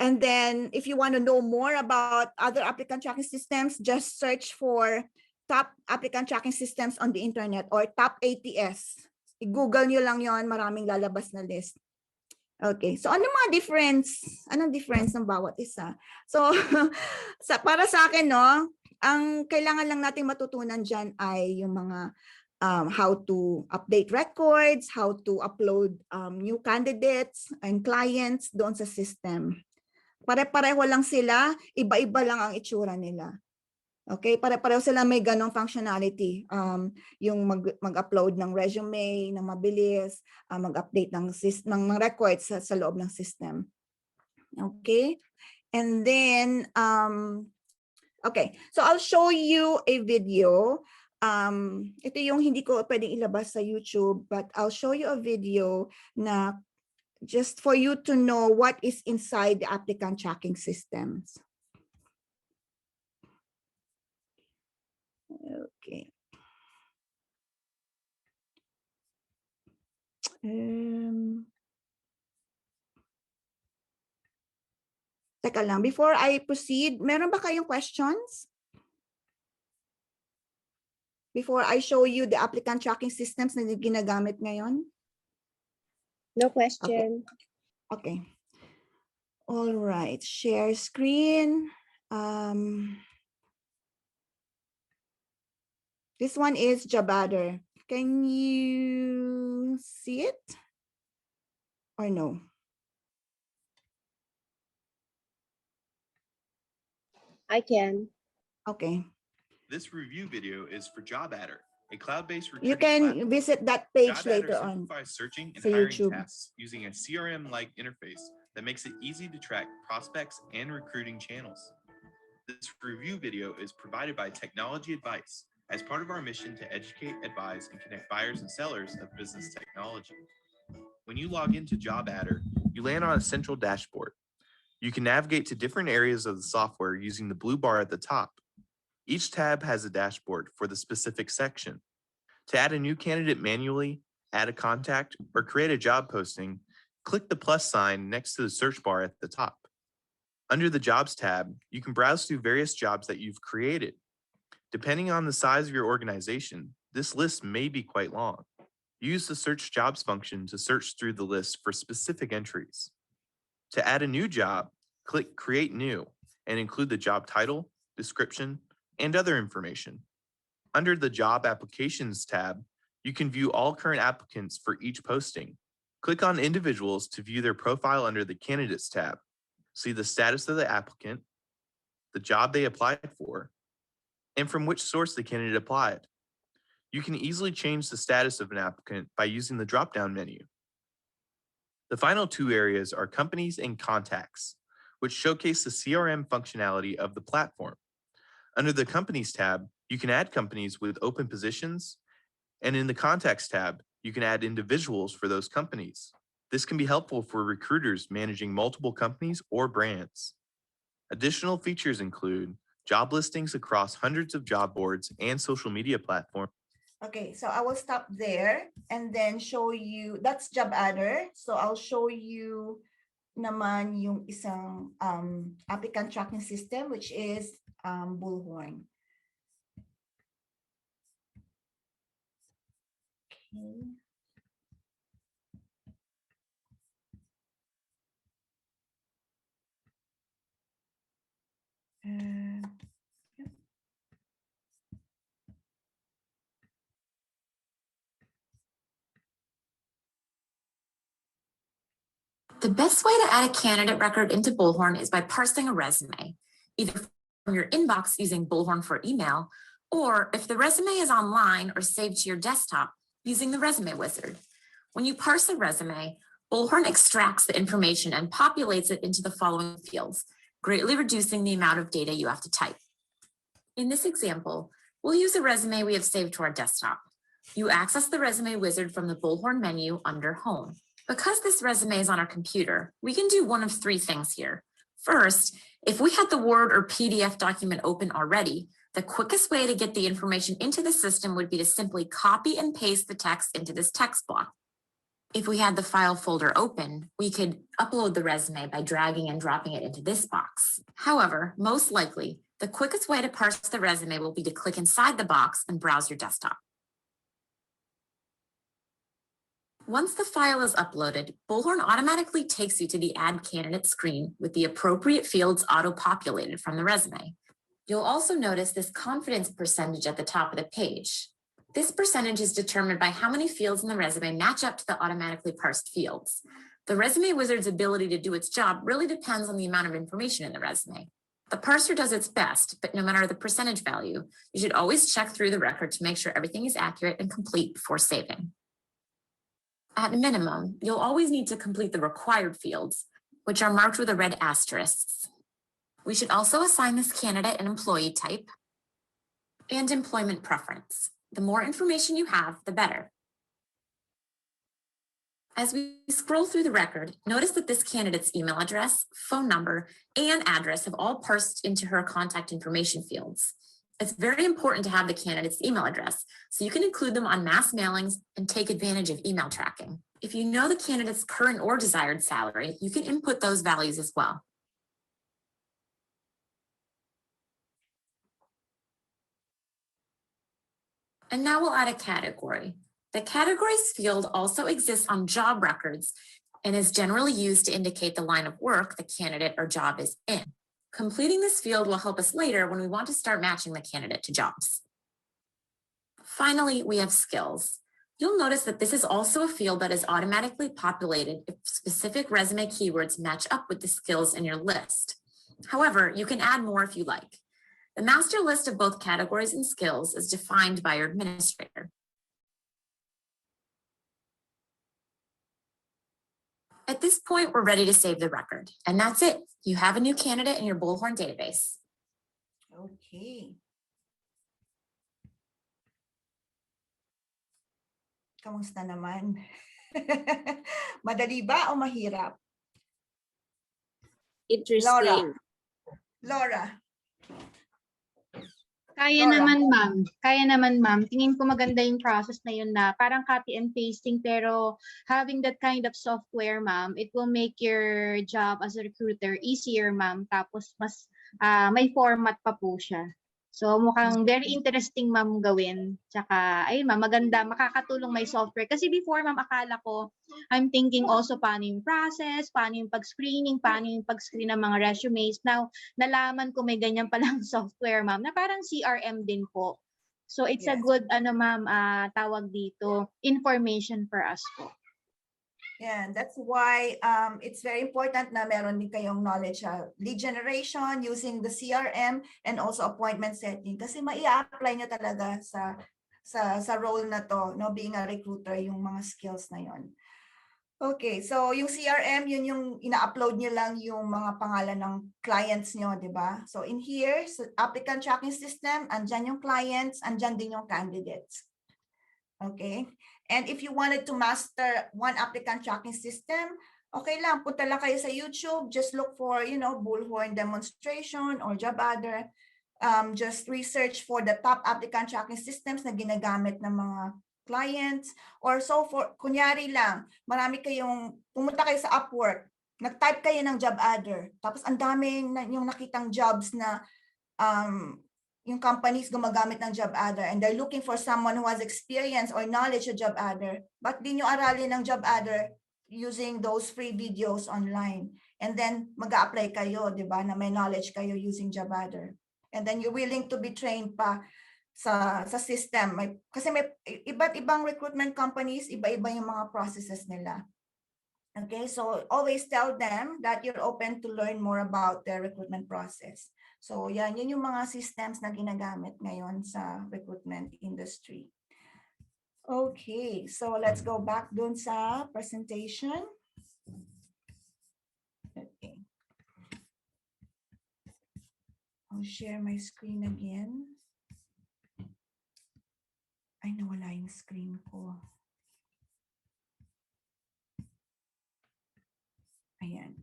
And then if you want to know more about other applicant tracking systems, just search for top applicant tracking systems on the internet or top ATS. I-Google nyo lang yon, maraming lalabas na list. Okay, so ano mga difference? Anong difference ng bawat isa? So para sa akin, no, ang kailangan lang nating matutunan dyan ay yung mga how to update records, how to upload new candidates and clients doon sa system. Pare-pareho lang sila, iba-iba lang ang itsura nila. Okay, pare-pareho sila may ganong functionality. Yung mag-upload ng resume, ng mabilis, mag-update ng records sa loob ng system. Okay, and then, okay, so I'll show you a video. Ito yung hindi ko pwedeng ilabas sa YouTube, but I'll show you a video na just for you to know what is inside the applicant tracking systems. Okay. Teka lang, before I proceed, meron ba kayong questions? Before I show you the applicant tracking systems na ginagamit ngayon? No question. Okay. All right, share screen. This one is Jabadder. Can you see it or no? I can. Okay. This review video is for JobAdder, a cloud-based recruiting You can platform. visit that page JobAdder later on. simplifies searching and sa hiring YouTube. tasks using a CRM-like interface that makes it easy to track prospects and recruiting channels. This review video is provided by Technology Advice as part of our mission to educate, advise, and connect buyers and sellers of business technology. When you log into JobAdder, you land on a central dashboard. You can navigate to different areas of the software using the blue bar at the top. Each tab has a dashboard for the specific section. To add a new candidate manually, add a contact, or create a job posting, click the plus sign next to the search bar at the top. Under the Jobs tab, you can browse through various jobs that you've created. Depending on the size of your organization, this list may be quite long. Use the Search Jobs function to search through the list for specific entries. To add a new job, click Create New and include the job title, description, and other information. Under the Job Applications tab, you can view all current applicants for each posting. Click on individuals to view their profile under the Candidates tab. See the status of the applicant, the job they applied for, and from which source the candidate applied. You can easily change the status of an applicant by using the drop-down menu. The final two areas are Companies and Contacts, which showcase the CRM functionality of the platform. Under the Companies tab, you can add companies with open positions, and in the Contacts tab, you can add individuals for those companies. This can be helpful for recruiters managing multiple companies or brands. Additional features include job listings across hundreds of job boards and social media platforms. Okay, so I will stop there and then show you, that's JobAdder. So I'll show you naman yung isang applicant tracking system, which is Bullhorn. Okay. The best way to add a candidate record into Bullhorn is by parsing a resume, either from your inbox using Bullhorn for email, or if the resume is online or saved to your desktop, using the resume wizard. When you parse a resume, Bullhorn extracts the information and populates it into the following fields, greatly reducing the amount of data you have to type. In this example, we'll use a resume we have saved to our desktop. You access the resume wizard from the Bullhorn menu under Home. Because this resume is on our computer, we can do one of three things here. First, if we had the Word or PDF document open already, the quickest way to get the information into the system would be to simply copy and paste the text into this text block. If we had the file folder open, we could upload the resume by dragging and dropping it into this box. However, most likely, the quickest way to parse the resume will be to click inside the box and browse your desktop. Once the file is uploaded, Bullhorn automatically takes you to the Add Candidate screen with the appropriate fields auto-populated from the resume. You'll also notice this confidence percentage at the top of the page. This percentage is determined by how many fields in the resume match up to the automatically parsed fields. The Resume Wizard's ability to do its job really depends on the amount of information in the resume. The parser does its best, but no matter the percentage value, you should always check through the record to make sure everything is accurate and complete before saving. At a minimum, you'll always need to complete the required fields, which are marked with a red asterisk. We should also assign this candidate an employee type and employment preference. The more information you have, the better. As we scroll through the record, notice that this candidate's email address, phone number, and address have all parsed into her contact information fields. It's very important to have the candidate's email address so you can include them on mass mailings and take advantage of email tracking. If you know the candidate's current or desired salary, you can input those values as well. And now we'll add a category. The categories field also exists on job records and is generally used to indicate the line of work the candidate or job is in. Completing this field will help us later when we want to start matching the candidate to jobs. Finally, we have skills. You'll notice that this is also a field that is automatically populated if specific resume keywords match up with the skills in your list. However, you can add more if you like. The master list of both categories and skills is defined by your administrator. At this point, we're ready to save the record. And that's it. You have a new candidate in your Bullhorn database. Okay. Kamusta naman? Madali ba o mahirap? Interesting. Laura. Kaya Laura. naman, ma'am. Kaya naman, ma'am. Tingin ko maganda yung process na yun na parang copy and pasting, pero having that kind of software, ma'am, it will make your job as a recruiter easier, ma'am. Tapos mas may format pa po siya. So mukhang very interesting, ma'am, gawin. Tsaka, ayun, ma'am, maganda. Makakatulong may software. Kasi before, ma'am, akala ko, I'm thinking also paano yung process, paano yung pag-screening, paano yung pag-screen ng mga resumes. Now, nalaman ko may ganyan palang software, ma'am, na parang CRM din po. So it's a Yes. good, ma'am, tawag dito, information for us po. Yeah, that's why it's very important na meron din kayong knowledge lead generation using the CRM and also appointment setting, kasi mai-apply nyo talaga sa role na to, no, being a recruiter, yung mga skills na yon. Okay, so yung CRM, yun yung ina-upload nyo lang yung mga pangalan ng clients nyo, di ba? So in here, so applicant tracking system, andyan yung clients, andyan din yung candidates. Okay, and if you wanted to master one applicant tracking system, okay lang, punta lang kayo sa YouTube, just look for, Bullhorn demonstration or job adder. Just research for the top applicant tracking systems na ginagamit ng mga clients, or so for, kunyari lang, pumunta kayo sa Upwork, nag-type kayo ng job adder, tapos ang daming yung nakitang jobs na yung companies gumagamit ng job adder and they're looking for someone who has experience or knowledge of job adder, but di nyo aralin ng job adder using those free videos online. And then mag-a-apply kayo, di ba, na may knowledge kayo using job adder. And then you're willing to be trained pa sa system. Kasi may iba't ibang recruitment companies, iba-iba yung mga processes nila. Okay, so always tell them that you're open to learn more about their recruitment process. So yun yung mga systems na ginagamit ngayon sa recruitment industry. Okay, so let's go back dun sa presentation. Okay. I'll share my screen again. Ay, nawala yung screen ko. Ayan.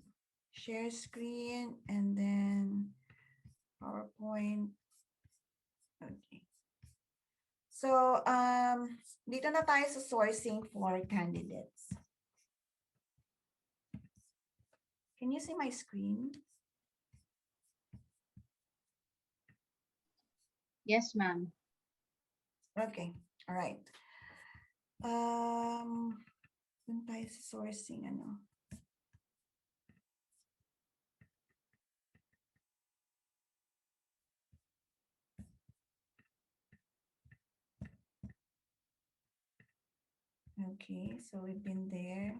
Share screen and then PowerPoint. Okay. So, dito na tayo sa sourcing for candidates. Can you see my screen? Yes, ma'am. Okay, all right. Dun tayo sa sourcing, ano. Okay, so we've been there.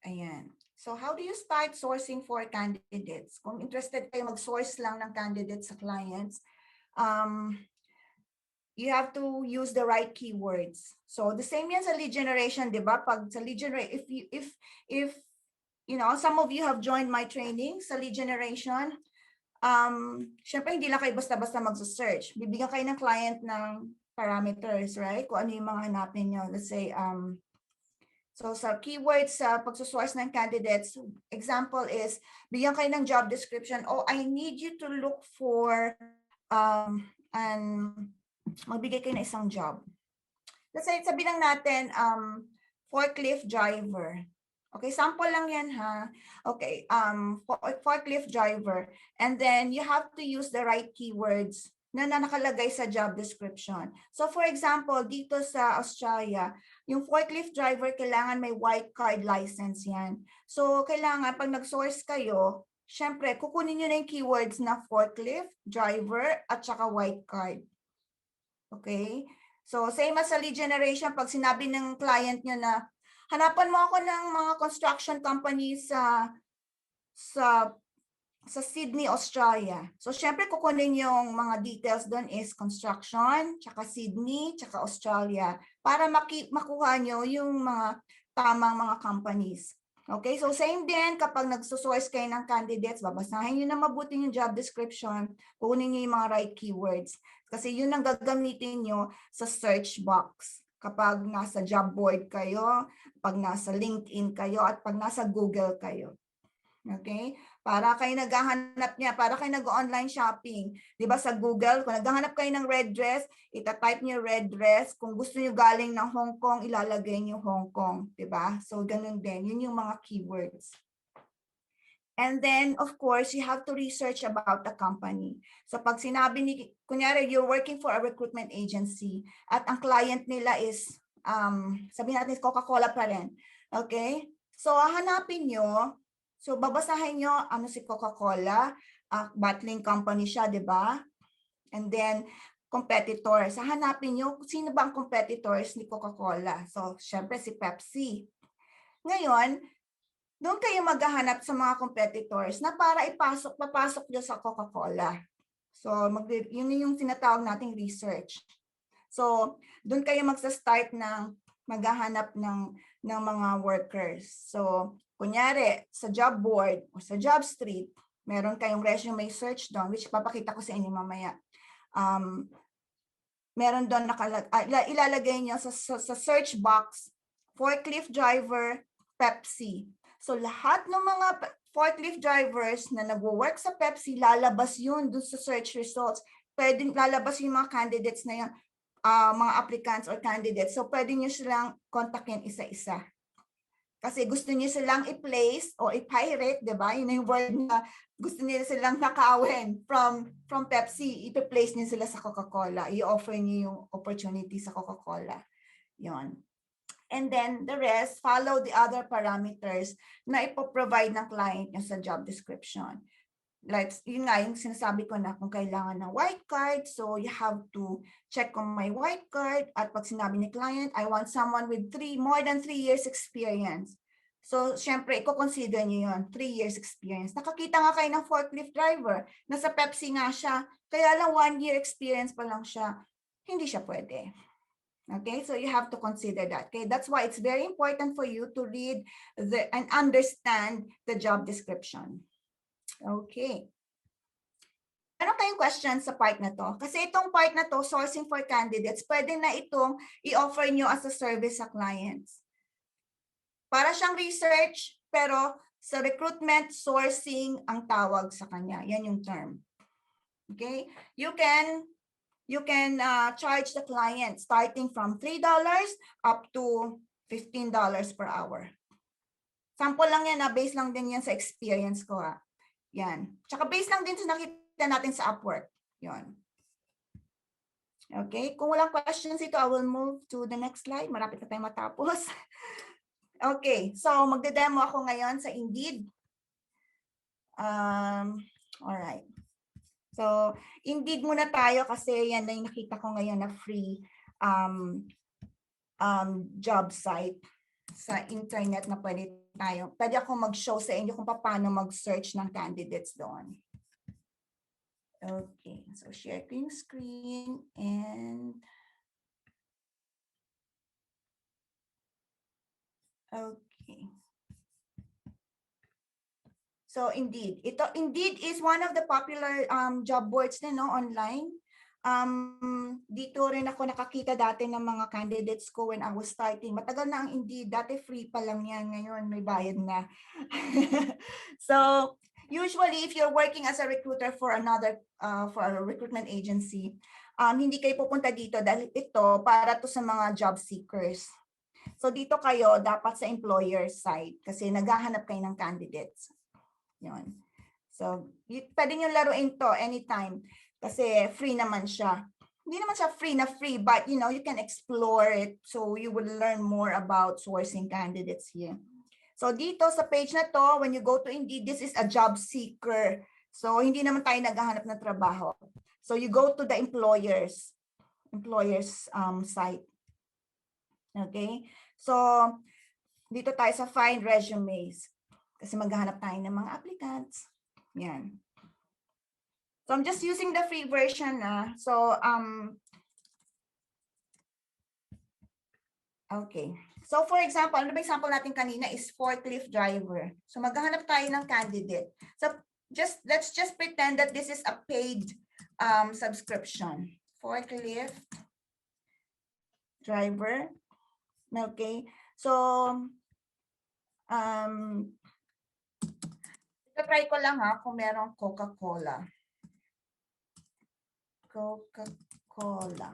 Ayan. So how do you start sourcing for candidates? Kung interested kayo mag-source lang ng candidates sa clients, you have to use the right keywords. So the same yan sa lead generation, di ba? Pag sa lead generation, if you know, some of you have joined my training sa lead generation, syempre hindi lang kayo basta-basta mag-search. Bibigyan kayo ng client ng parameters, right? Kung ano yung mga hanapin nyo. Let's say, so sa keywords sa pagsusource ng candidates, example is, bigyan kayo ng job description. Oh, I need you to look for, magbigay kayo ng isang job. Let's say, sabihin lang natin, forklift driver. Okay, sample lang yan ha. Okay, forklift driver. And then you have to use the right keywords na nakalagay sa job description. So for example, dito sa Australia, yung forklift driver kailangan may white card license yan. So kailangan pag nag-source kayo, syempre kukunin nyo na yung keywords na forklift, driver, at saka white card. Okay? So same as sa lead generation, pag sinabi ng client nyo na, hanapan mo ako ng mga construction companies sa Sydney, Australia. So, syempre, kukunin yung mga details doon is construction, tsaka Sydney, tsaka Australia, para makuha nyo yung mga tamang mga companies. Okay, so same din kapag nagsusource kayo ng candidates, babasahin nyo na mabuti yung job description, kukunin nyo yung mga right keywords. Kasi yun ang gagamitin nyo sa search box. Kapag nasa job board kayo, pag nasa LinkedIn kayo, at pag nasa Google kayo. Okay? Para kayo naghahanap niya, para kayo nag-online shopping. Di ba sa Google, kung naghahanap kayo ng red dress, itatype niyo red dress. Kung gusto niyo galing ng Hong Kong, ilalagay niyo Hong Kong. Di ba? So, ganun din. Yun yung mga keywords. And then, of course, you have to research about the company. So, pag sinabi ni, kunyari, you're working for a recruitment agency at ang client nila is, sabihin natin, Coca-Cola pa rin. Okay? So, hanapin nyo. So, babasahin nyo ano si Coca-Cola, bottling company siya, di ba? And then, competitors. Hanapin nyo, sino ba ang competitors ni Coca-Cola? So, syempre si Pepsi. Ngayon, doon kayo maghahanap sa mga competitors na para papasok nyo sa Coca-Cola. So, yun yung tinatawag nating research. So, doon kayo magsa-start ng maghahanap ng mga workers. So, kunyari, sa job board o sa job street, meron kayong resume search doon, which papakita ko sa inyo mamaya. Meron doon ilalagay nyo sa search box, forklift driver, Pepsi. So, lahat ng mga forklift drivers na nagwo-work sa Pepsi, lalabas yun doon sa search results. Pwedeng lalabas yung mga candidates na yun, mga applicants or candidates. So, pwede nyo silang kontakin isa-isa. Kasi gusto niyo silang i-place o i-pirate, di ba? Yun yung word na gusto nila silang nakawin from Pepsi, i-place niyo sila sa Coca-Cola. I-offer niyo yung opportunity sa Coca-Cola. Yun. And then the rest, follow the other parameters na ipoprovide ng client niya sa job description. Like, yun nga, yung sinasabi ko na kung kailangan ng white card, so you have to check on my white card. At pag sinabi ni client, I want someone with more than 3 years experience. So, syempre, i-consider niyo yun, 3 years experience. Nakakita nga kayo ng forklift driver, nasa Pepsi nga siya, kaya lang 1 year experience pa lang siya, hindi siya pwede. Okay, so you have to consider that. Okay, that's why it's very important for you to read and understand the job description. Okay. Ano kayong questions sa part na to? Kasi itong part na to, sourcing for candidates, pwede na itong i-offer nyo as a service sa clients. Para siyang research, pero sa recruitment, sourcing ang tawag sa kanya. Yan yung term. Okay? You can charge the client starting from $3 up to $15 per hour. Sample lang yan, based lang din yan sa experience ko. Yan. Tsaka based lang din sa nakita natin sa Upwork. Yan. Okay, kung walang questions ito, I will move to the next slide. Marapit na tayo matapos. Okay, so magde-demo ako ngayon sa Indeed. Alright. So, Indeed muna tayo kasi yan na yung nakita ko ngayon na free job site sa internet na pwede ako mag-show sa inyo kung paano mag-search ng candidates doon. Okay, so sharing screen and okay. So Indeed, Indeed is one of the popular job boards na online. Dito rin ako nakakita dati ng mga candidates ko when I was starting. Matagal na ang Indeed, dati free pa lang yan, ngayon may bayad na. So usually if you're working as a recruiter for for a recruitment agency, hindi kayo pupunta dito dahil ito para to sa mga job seekers. So dito kayo dapat sa employer side kasi naghahanap kayo ng candidates. Yun. So, pwede nyo laruin to anytime kasi free naman siya. Hindi naman siya free, but you can explore it so you will learn more about sourcing candidates here. So, dito sa page na to, when you go to Indeed, this is a job seeker. So, hindi naman tayo naghahanap ng trabaho. So, you go to the employer's site. Okay? So, dito tayo sa find resumes. Kasi maghahanap tayo ng mga applicants. Yan. So, I'm just using the free version na. So, okay. So, for example, ano ba example natin kanina is forklift driver. So, maghahanap tayo ng candidate. So, let's just pretend that this is a paid subscription. Forklift driver. Okay. So, try ko lang kung merong Coca-Cola. Coca-Cola.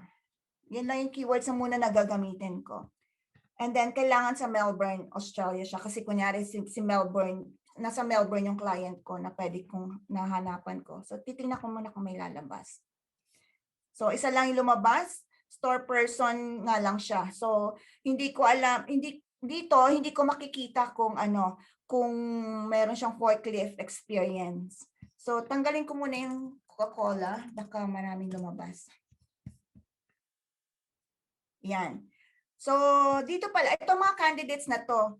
Yan lang yung keywords na muna nagagamitin ko. And then, kailangan sa Melbourne, Australia siya. Kasi kunyari si Melbourne, nasa Melbourne yung client ko na pwede kong nahanapan ko. So, titingnan ko muna kung may lalabas. So, isa lang yung lumabas. Store person nga lang siya. So, hindi ko alam, hindi ko makikita kung meron siyang forklift experience. So, tanggalin ko muna yung Coca-Cola. Baka maraming lumabas. Yan. So, dito pala, itong mga candidates na to,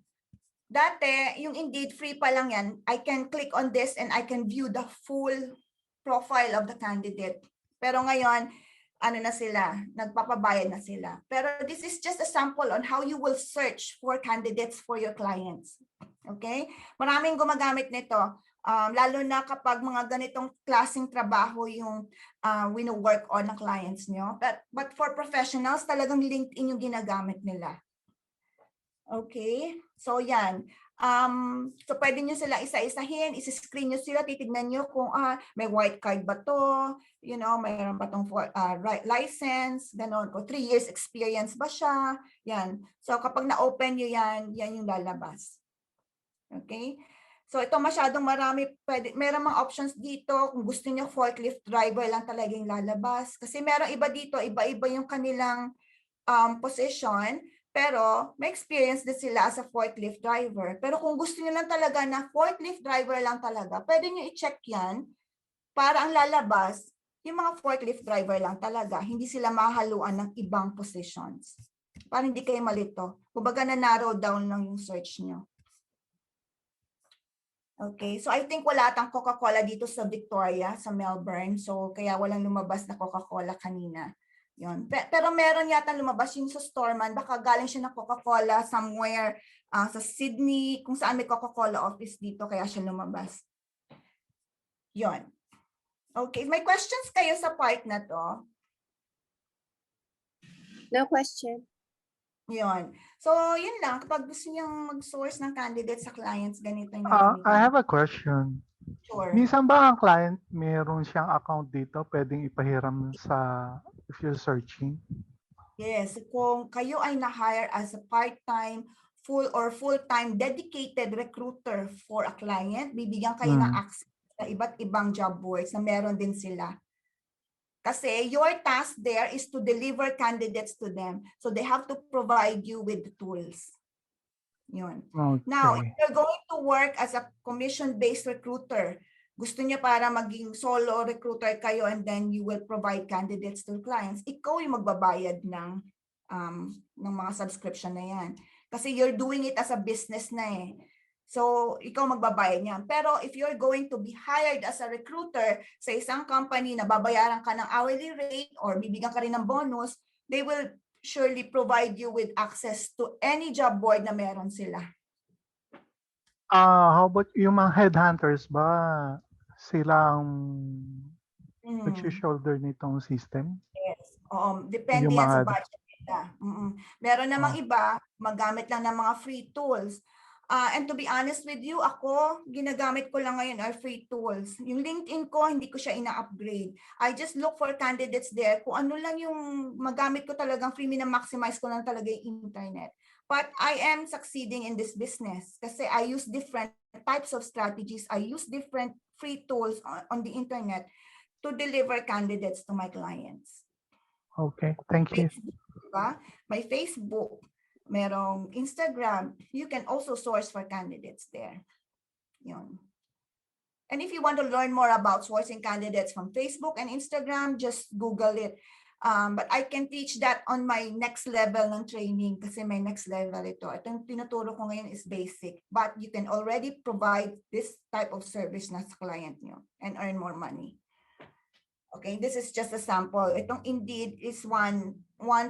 dati, yung Indeed free pa lang yan, I can click on this and I can view the full profile of the candidate. Pero ngayon, na sila, nagpapabayad na sila. Pero this is just a sample on how you will search for candidates for your clients. Okay? Maraming gumagamit nito, lalo na kapag mga ganitong klaseng trabaho yung wino-work on ng clients nyo. But for professionals, talagang LinkedIn yung ginagamit nila. Okay? So yan. So pwede nyo sila isa-isahin, isi-screen nyo sila, titignan nyo kung may white card ba to, mayroon ba tong license, gano'n, o 3 years experience ba siya, yan. So kapag na-open nyo yan, yan yung lalabas. Okay? So ito masyadong marami, meron mga options dito, kung gusto nyo forklift driver lang talaga yung lalabas. Kasi meron iba dito, iba-iba yung kanilang position, pero may experience din sila as a forklift driver. Pero kung gusto niyo lang talaga na forklift driver lang talaga, pwede niyo i-check yan para ang lalabas, yung mga forklift driver lang talaga. Hindi sila mahaluan ng ibang positions. Para hindi kayo malito. Kumbaga na-narrow down lang yung search niyo. Okay, so I think wala atang Coca-Cola dito sa Victoria, sa Melbourne. So kaya walang lumabas na Coca-Cola kanina. Yun. Pero meron yata lumabas yung sa Storeman, baka galing siya ng Coca-Cola somewhere sa Sydney, kung saan may Coca-Cola office dito, kaya siya lumabas. Yun. Okay, may questions kayo sa part na to? No question. Yun. So, yun lang. Kapag gusto niyang mag-source ng candidates sa clients, ganito yung I have a question. Sure. Minsan ba ang client meron siyang account dito, pwedeng ipahiram if you're searching? Yes, kung kayo ay na-hire as a part-time, full-time dedicated recruiter for a client, bibigyan kayo ng access sa iba't ibang job boards na meron din sila. Kasi your task there is to deliver candidates to them. So they have to provide you with the tools. Yun. Okay. Now, if you're going to work as a commission-based recruiter, gusto niya para maging solo recruiter kayo and then you will provide candidates to clients, ikaw yung magbabayad ng mga subscription na yan. Kasi you're doing it as a business na eh. So, ikaw magbabayad niyan. Pero if you're going to be hired as a recruiter sa isang company na babayaran ka ng hourly rate or bibigyan ka rin ng bonus, they will surely provide you with access to any job board na meron sila. How about yung mga headhunters ba? Sila ang nag-shoulder nitong system? Yes. Depende Yung yan sa mga- budget nila. Meron namang iba, magamit lang ng mga free tools. And to be honest with you, ako, ginagamit ko lang ngayon are free tools. Yung LinkedIn ko, hindi ko siya ina-upgrade. I just look for candidates there. Kung ano lang yung magamit ko talagang free, mina-maximize ko lang talaga yung internet. But I am succeeding in this business kasi I use different types of strategies. I use different free tools on the internet to deliver candidates to my clients. Okay, thank you. Diba? May Facebook, merong Instagram, you can also source for candidates there. Yun. And if you want to learn more about sourcing candidates from Facebook and Instagram, just Google it. But I can teach that on my next level ng training kasi may next level ito. Itong tinuturo ko ngayon is basic, but you can already provide this type of service na sa client nyo and earn more money. Okay, this is just a sample. Itong Indeed is one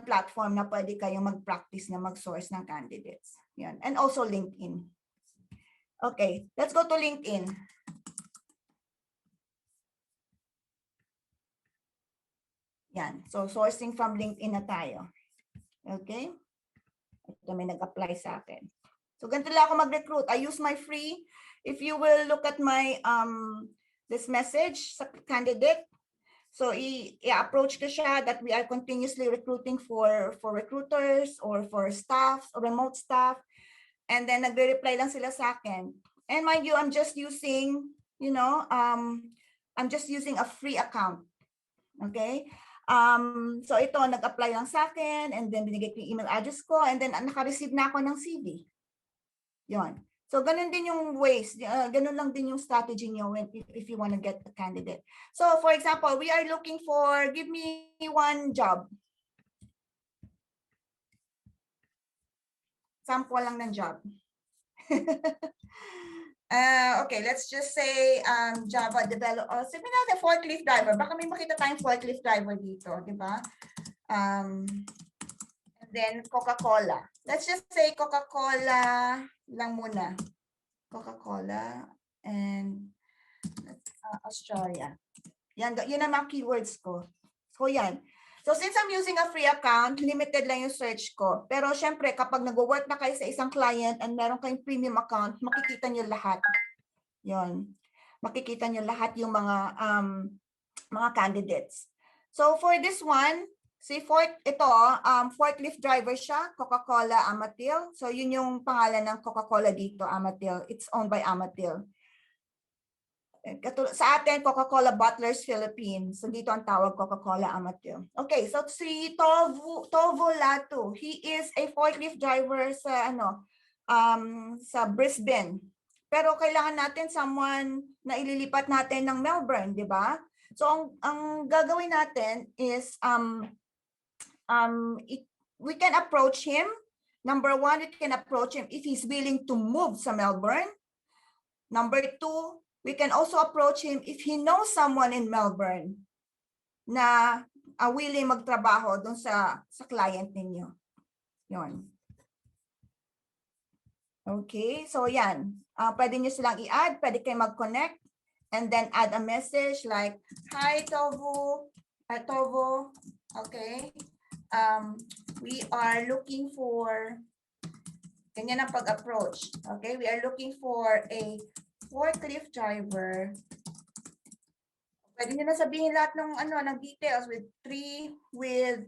platform na pwede kayong mag-practice na mag-source ng candidates. Yan. And also LinkedIn. Okay, let's go to LinkedIn. Yan. So, sourcing from LinkedIn na tayo. Okay? Ito may nag-apply sa akin. So, ganito lang ako mag-recruit. I use my free. If you will look at my this message sa candidate, so, i-approach ko siya that we are continuously recruiting for recruiters or for staff or remote staff. And then, nagre-reply lang sila sa akin. And mind you, I'm just using, I'm just using a free account. Okay? So, ito, nag-apply lang sa akin and then binigay ko yung email address ko and then naka-receive na ako ng CV. Yon. So, ganun din yung ways, ganun lang din yung strategy niyo if you want to get a candidate. So, for example, we are looking for, give me one job. Sample lang ng job. Okay, let's just say Java developer. Sabihin natin forklift driver. Baka may makita tayong forklift driver dito, di ba? And then Coca-Cola. Let's just say Coca-Cola lang muna. Coca-Cola and Australia. Yan, yun ang mga keywords ko. So yan. So since I'm using a free account, limited lang yung search ko. Pero syempre, kapag nag-work na kayo sa isang client and meron kayong premium account, makikita nyo lahat. Yun. Makikita nyo lahat yung mga candidates. So for this one, see, forklift driver siya, Coca-Cola Amatil. So yun yung pangalan ng Coca-Cola dito, Amatil. It's owned by Amatil. Sa atin, Coca-Cola Bottlers Philippines. So dito ang tawag Coca-Cola Amatil. Okay, so si Tovo Lato. He is a forklift driver sa sa Brisbane. Pero kailangan natin someone na ililipat natin ng Melbourne, di ba? So ang gagawin natin is we can approach him. Number one, we can approach him if he's willing to move sa Melbourne. Number two, we can also approach him if he knows someone in Melbourne na willing magtrabaho doon sa client ninyo. Yun. Okay, so yan. Pwede nyo silang i-add, pwede kayo mag-connect, and then add a message like, hi Tovo, okay. We are looking for, ganyan ang pag-approach. Okay, we are looking for a forklift driver. Pwede nyo na sabihin lahat ng ng details with 3+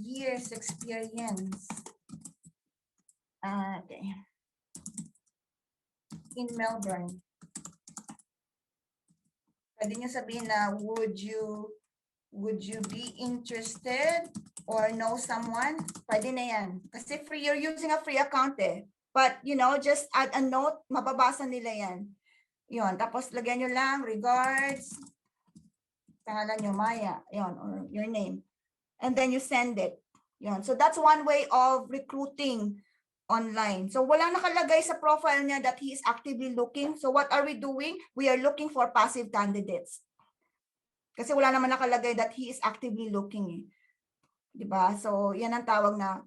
years experience. Okay. In Melbourne. Pwede niyo sabihin na, would you be interested or know someone? Pwede na yan. Kasi free, you're using a free account eh. But, you know, just add a note, mababasa nila yan. Yun, tapos lagyan nyo lang, regards, pangalan nyo, Maya, yun, or your name. And then you send it. Yun. So that's one way of recruiting online. So wala nakalagay sa profile niya that he is actively looking. So what are we doing? We are looking for passive candidates. Kasi wala naman nakalagay that he is actively looking eh. Diba? So yan ang tawag na,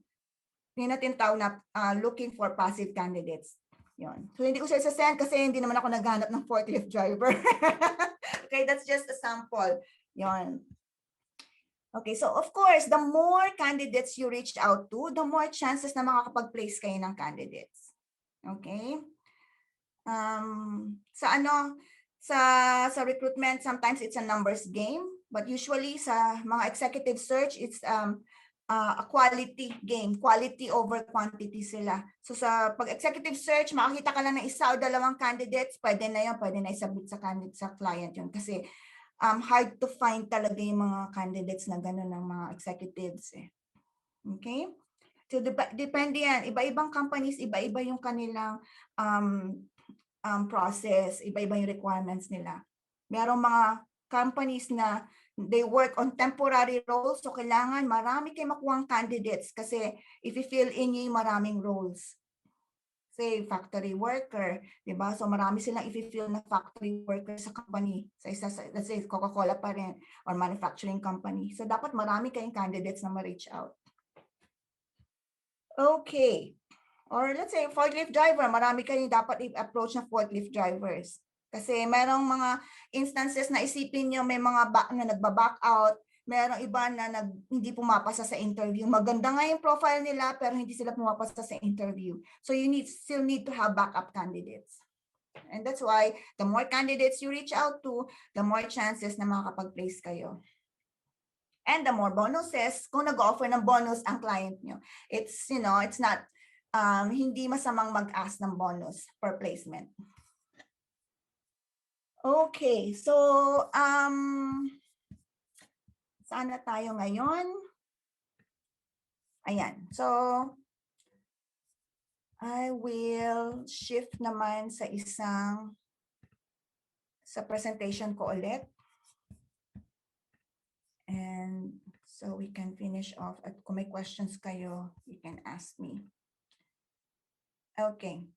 yun natin tawag na looking for passive candidates. Yun. So hindi ko siya isa-send kasi hindi naman ako naghanap ng forklift driver. Okay, that's just a sample. Yun. Okay, so of course, the more candidates you reach out to, the more chances na makakapag-place kayo ng candidates. Okay? Sa recruitment, sometimes it's a numbers game, but usually sa mga executive search, it's a quality game, quality over quantity sila. So sa pag-executive search, makakita ka lang ng isa o dalawang candidates, pwede na yun, pwede na isabit sa client yun. Kasi hard to find talaga yung mga candidates na gano'n ng mga executives eh. Okay? So depende yan. Iba-ibang companies, iba-iba yung kanilang process, iba-iba yung requirements nila. Merong mga companies na they work on temporary roles, so kailangan marami kayo makuhang candidates kasi if you fill in yung maraming roles. Say, factory worker, di ba? So marami silang i-fill na factory worker sa company. Sa isa, let's say, Coca-Cola pa rin or manufacturing company. So dapat marami kayong candidates na ma-reach out. Okay. Or let's say, forklift driver, marami kayong dapat i-approach na forklift drivers. Kasi merong mga instances na isipin nyo may mga na nagba-back out, merong iba na hindi pumapasa sa interview. Maganda nga yung profile nila pero hindi sila pumapasa sa interview. So you still need to have backup candidates. And that's why the more candidates you reach out to, the more chances na makakapag-place kayo. And the more bonuses, kung nag-offer ng bonus ang client nyo. It's, you know, it's not, hindi masamang mag-ask ng bonus per placement. Okay, so saan na tayo ngayon? Ayan, so I will shift naman sa presentation ko ulit. And so we can finish off. At kung may questions kayo, you can ask me. Okay.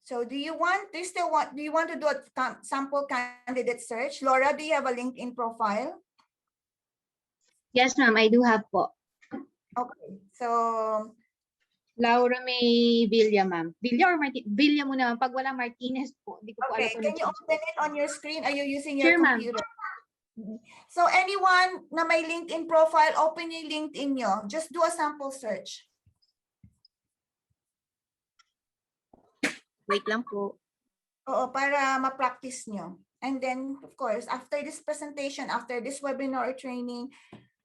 So do you want to do a sample candidate search? Laura, do you have a LinkedIn profile? Yes, ma'am, I do have po. Okay. So Laura May Villa, ma'am. Villa or Martinez? Villa muna, ma'am. Pag wala Martinez po, hindi ko po alam okay, kung can you open it on your screen? Are you using your Sure, ma'am. computer? So anyone na may LinkedIn profile, open yung LinkedIn nyo. Just do a sample search. Wait lang po. Oo, para ma-practice nyo. And then, of course, after this presentation, after this webinar or training,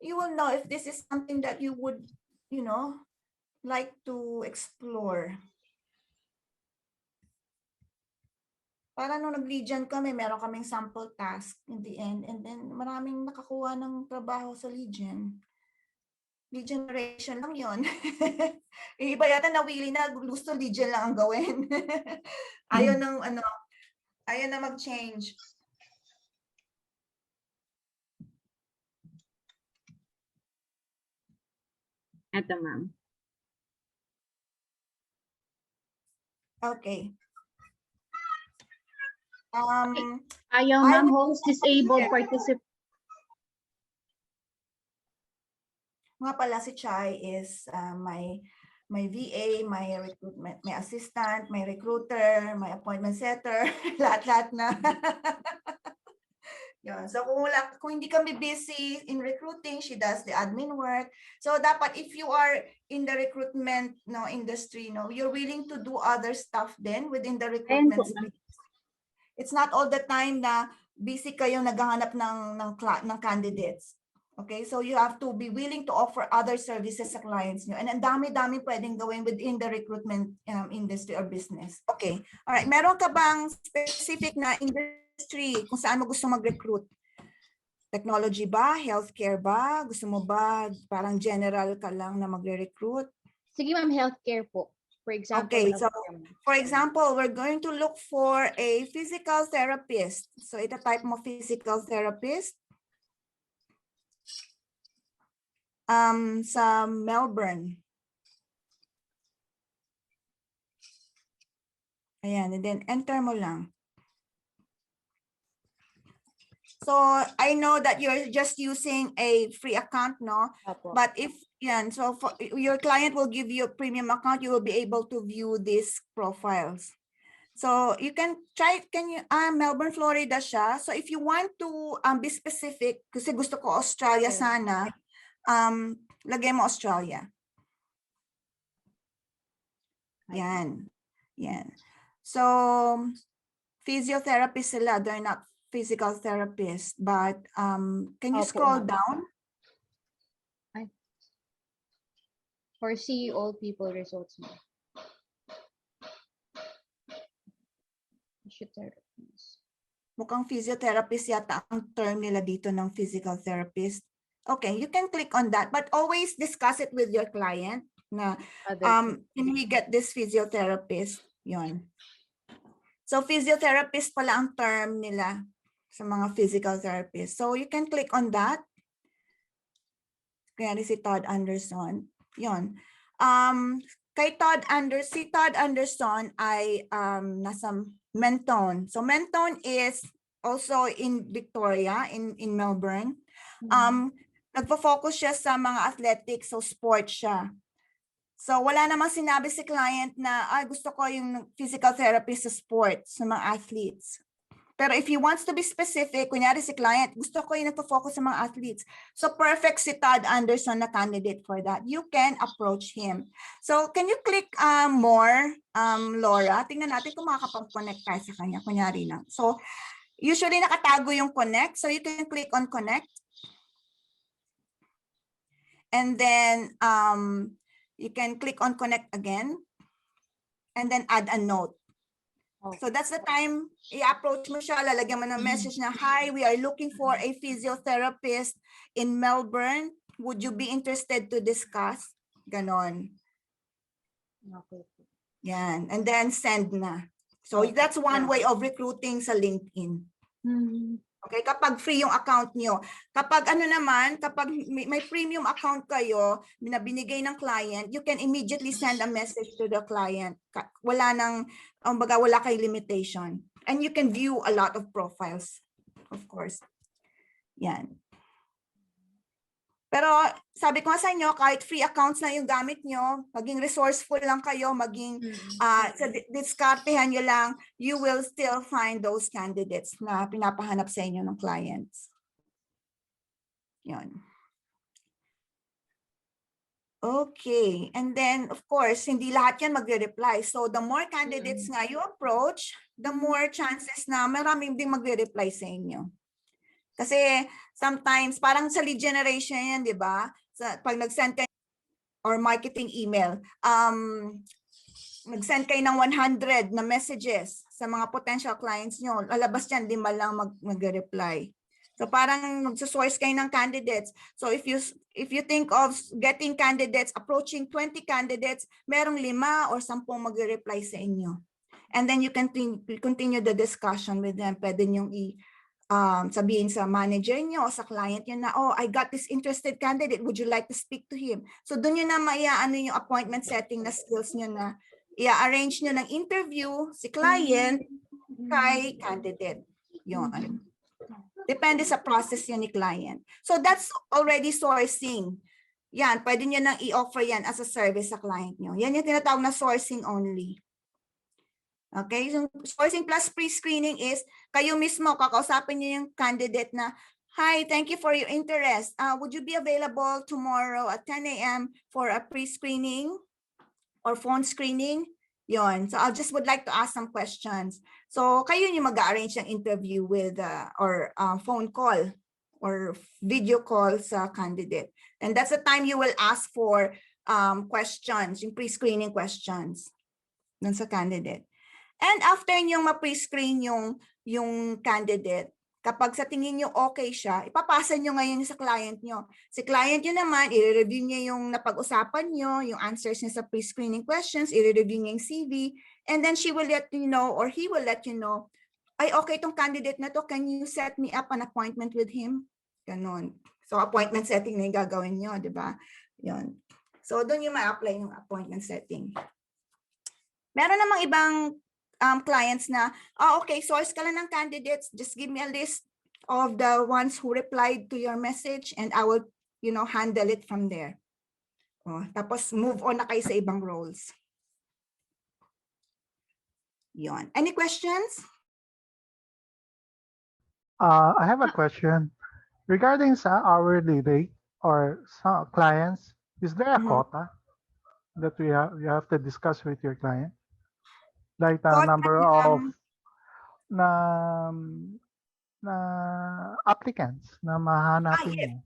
you will know if this is something that you would, you know, like to explore. Para nung nag-lead gen kami, meron kaming sample task in the end. And then, maraming nakakuha ng trabaho sa lead gen. Lead generation lang yun. Yung iba yata nawili na gusto lead gen lang ang gawin. Ayaw na mag-change. Ito, ma'am. Okay. Ayaw, ma'am, host disabled participant. Nga pala si Chai is my VA, my recruitment, my assistant, my recruiter, my appointment setter, lahat-lahat na. Yun. So kung hindi kami busy in recruiting, she does the admin work. So dapat if you are in the recruitment industry, you're willing to do other stuff then within the recruitment space. It's not all the time na busy kayo naghahanap ng candidates. Okay, so you have to be willing to offer other services sa clients nyo. And ang dami-dami pwedeng gawin within the recruitment industry or business. Okay, all right. Meron ka bang specific na industry kung saan mo gusto mag-recruit? Technology ba? Healthcare ba? Gusto mo ba parang general ka lang na magre-recruit? Sige ma'am, healthcare po. For example, Okay, so healthcare, ma'am. for example, we're going to look for a physical therapist. So ito type mo physical therapist. Sa Melbourne. Ayan, and then enter mo lang. So I know that you're just using a free account, no? Opo. But if yan, so for, your client will give you a premium account, you will be able to view these profiles. So you can try, Melbourne, Florida siya. So if you want to be specific, kasi gusto ko Australia Okay. sana, lagay mo Australia. Yan. Yan. So, physiotherapist sila, they're not physical therapists, but can you Opo, scroll ma'am. down? For see all people results, ma'am. Physiotherapists. Mukhang physiotherapist yata ang term nila dito ng physical therapist. Okay, you can click on that, but always discuss it with your client na can we get this physiotherapist? Yun. So physiotherapist pala ang term nila sa mga physical therapists. So you can click on that. Kaya si Todd Anderson. Yun. Kay si Todd Anderson ay nasa Mentone. So Mentone is also in Victoria, in Melbourne. Nagpo-focus siya sa mga athletics, so sport siya. So wala namang sinabi si client na gusto ko yung physical therapist sa sports, sa mga athletes. Pero if he wants to be specific, kunyari si client, gusto ko yung nagpo-focus sa mga athletes. So perfect si Todd Anderson na candidate for that. You can approach him. So can you click more, Laura? Tingnan natin kung makakapag-connect tayo sa kanya. Kunyari lang. So usually nakatago yung connect. So you can click on connect. And then you can click on connect again. And then add a note. So that's the time i-approach mo siya, lalagyan mo ng message na, hi, we are looking for a physiotherapist in Melbourne. Would you be interested to discuss? Ganon. Okay. Yan. And then send na. So that's one way of recruiting sa LinkedIn. Okay, kapag free yung account nyo. Kapag kapag may premium account kayo, na binigay ng client, you can immediately send a message to the client. Wala kay limitation. And you can view a lot of profiles, of course. Yan. Pero sabi ko nga sa inyo, kahit free accounts na yung gamit nyo, maging resourceful lang kayo, maging diskartehan nyo lang, you will still find those candidates na pinapahanap sa inyo ng clients. Yun. Okay. And then, of course, hindi lahat yan magre-reply. So the more candidates nga you approach, the more chances na maraming din magre-reply sa inyo. Kasi sometimes, parang sa lead generation yan, di ba? Pag nag-send kayo or marketing email, nag-send kayo ng 100 na messages sa mga potential clients nyo, lalabas yan, di ba lang mag-reply. So parang mag-source kayo ng candidates. So if you think of getting candidates, approaching 20 candidates, merong 5 or 10 mag-reply sa inyo. And then you can continue the discussion with them. Pwede nyong sabihin sa manager nyo o sa client nyo na, oh, I got this interested candidate. Would you like to speak to him? So doon nyo na maiaano yung appointment setting na skills nyo na i-arrange nyo ng interview si client kay candidate. Yun. Depende sa process yun ni client. So that's already sourcing. Yan, pwede nyo nang i-offer yan as a service sa client nyo. Yan yung tinatawag na sourcing only. Okay, so sourcing plus pre-screening is kayo mismo kakausapin niyo yung candidate na, hi, thank you for your interest. Would you be available tomorrow at 10 a.m. for a pre-screening or phone screening? Yon. So I just would like to ask some questions. So kayo yung mag-arrange ng interview with or phone call. or video call sa candidate. And that's the time you will ask for questions, yung pre-screening questions dun sa candidate. And after nyo ma-pre-screen yung candidate, kapag sa tingin nyo okay siya, ipapasa nyo ngayon sa client nyo. Si client nyo naman, i-review niya yung napag-usapan nyo, yung answers niya sa pre-screening questions, i-review niya yung CV, and then she will let you know, or he will let you know, ay okay itong candidate na to, can you set me up an appointment with him? Ganon. So appointment setting na yung gagawin nyo, di ba? Yun. So doon yung ma-apply yung appointment setting. Meron namang ibang clients na, okay, source ka lang ng candidates, just give me a list of the ones who replied to your message and I will, handle it from there. Tapos move on na kayo sa ibang roles. Yon. Any questions? I have a question regarding sa hourly rate or some clients. Is there a quota that you have to discuss with your client? Like the number of applicants na mahanapin mo.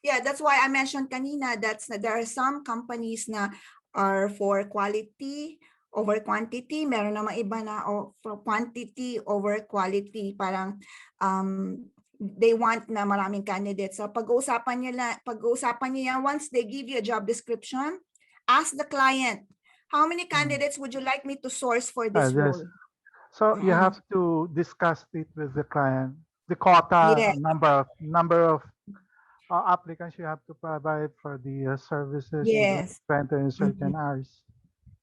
Yeah, that's why I mentioned kanina that there are some companies na are for quality over quantity. Meron namang iba na for quantity over quality. Parang they want na maraming candidates. So pag-uusapan niya once they give you a job description, ask the client, how many candidates would you like me to source for this role? So you have to discuss it with the client. The quota, number of applicants you have to provide for the services in certain hours.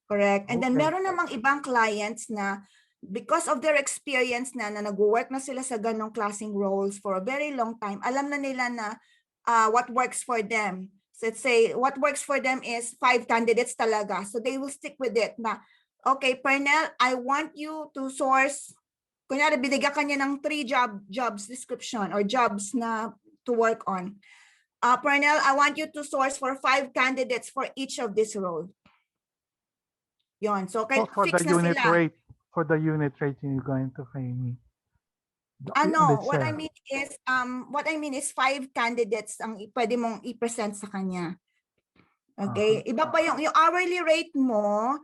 Correct. And then meron namang ibang clients na because of their experience na nag-work na sila sa ganong klaseng roles for a very long time, alam na nila na what works for them. So let's say what works for them is 5 candidates talaga. So they will stick with it na, okay, Pernell, I want you to source, kunyari binigyan ka niya ng 3 jobs description or jobs na to work on. Pernell, I want you to source for 5 candidates for each of this role. Yon. So for fix the na unit sila. rate, for the unit rate you're going to pay me. No, what I mean is 5 candidates ang pwede mong i-present sa kanya. Okay? Iba pa yung hourly rate mo.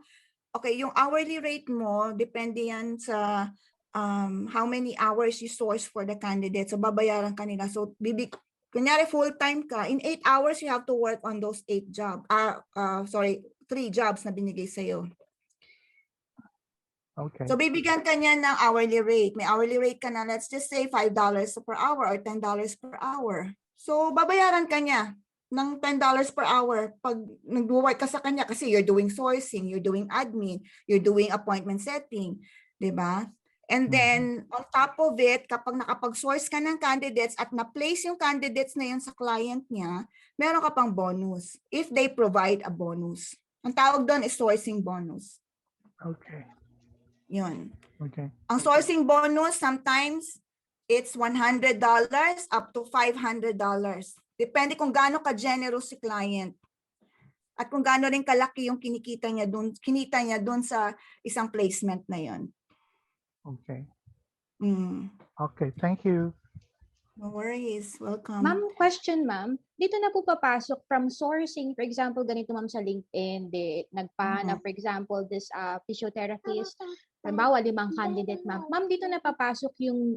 Okay, yung hourly rate mo depende yan sa how many hours you source for the candidate. So babayaran ka nila. So kunyari full-time ka, in 8 hours you have to work on those 3 jobs na binigay sa'yo. Okay. So bibigyan ka niya ng hourly rate. May hourly rate ka na, let's just say $5 per hour or $10 per hour. So babayaran ka niya ng $10 per hour pag nag-work ka sa kanya kasi you're doing sourcing, you're doing admin, you're doing appointment setting, di ba? And then on top of it, kapag nakapag-source ka ng candidates at na-place yung candidates na yun sa client niya, meron ka pang bonus if they provide a bonus. Ang tawag doon is sourcing bonus. Okay. Yun. Okay. Ang sourcing bonus, sometimes it's $100 up to $500. Depende kung gaano ka-generous si client. At kung gaano rin kalaki yung kinita niya doon sa isang placement na yun. Okay. Okay, thank you. No worries. Welcome. Ma'am, question ma'am. Dito na po papasok from sourcing, for example, ganito ma'am sa LinkedIn, nagpahanap, for example, this physiotherapist, halimbawa 5 candidate ma'am. Ma'am, dito na papasok yung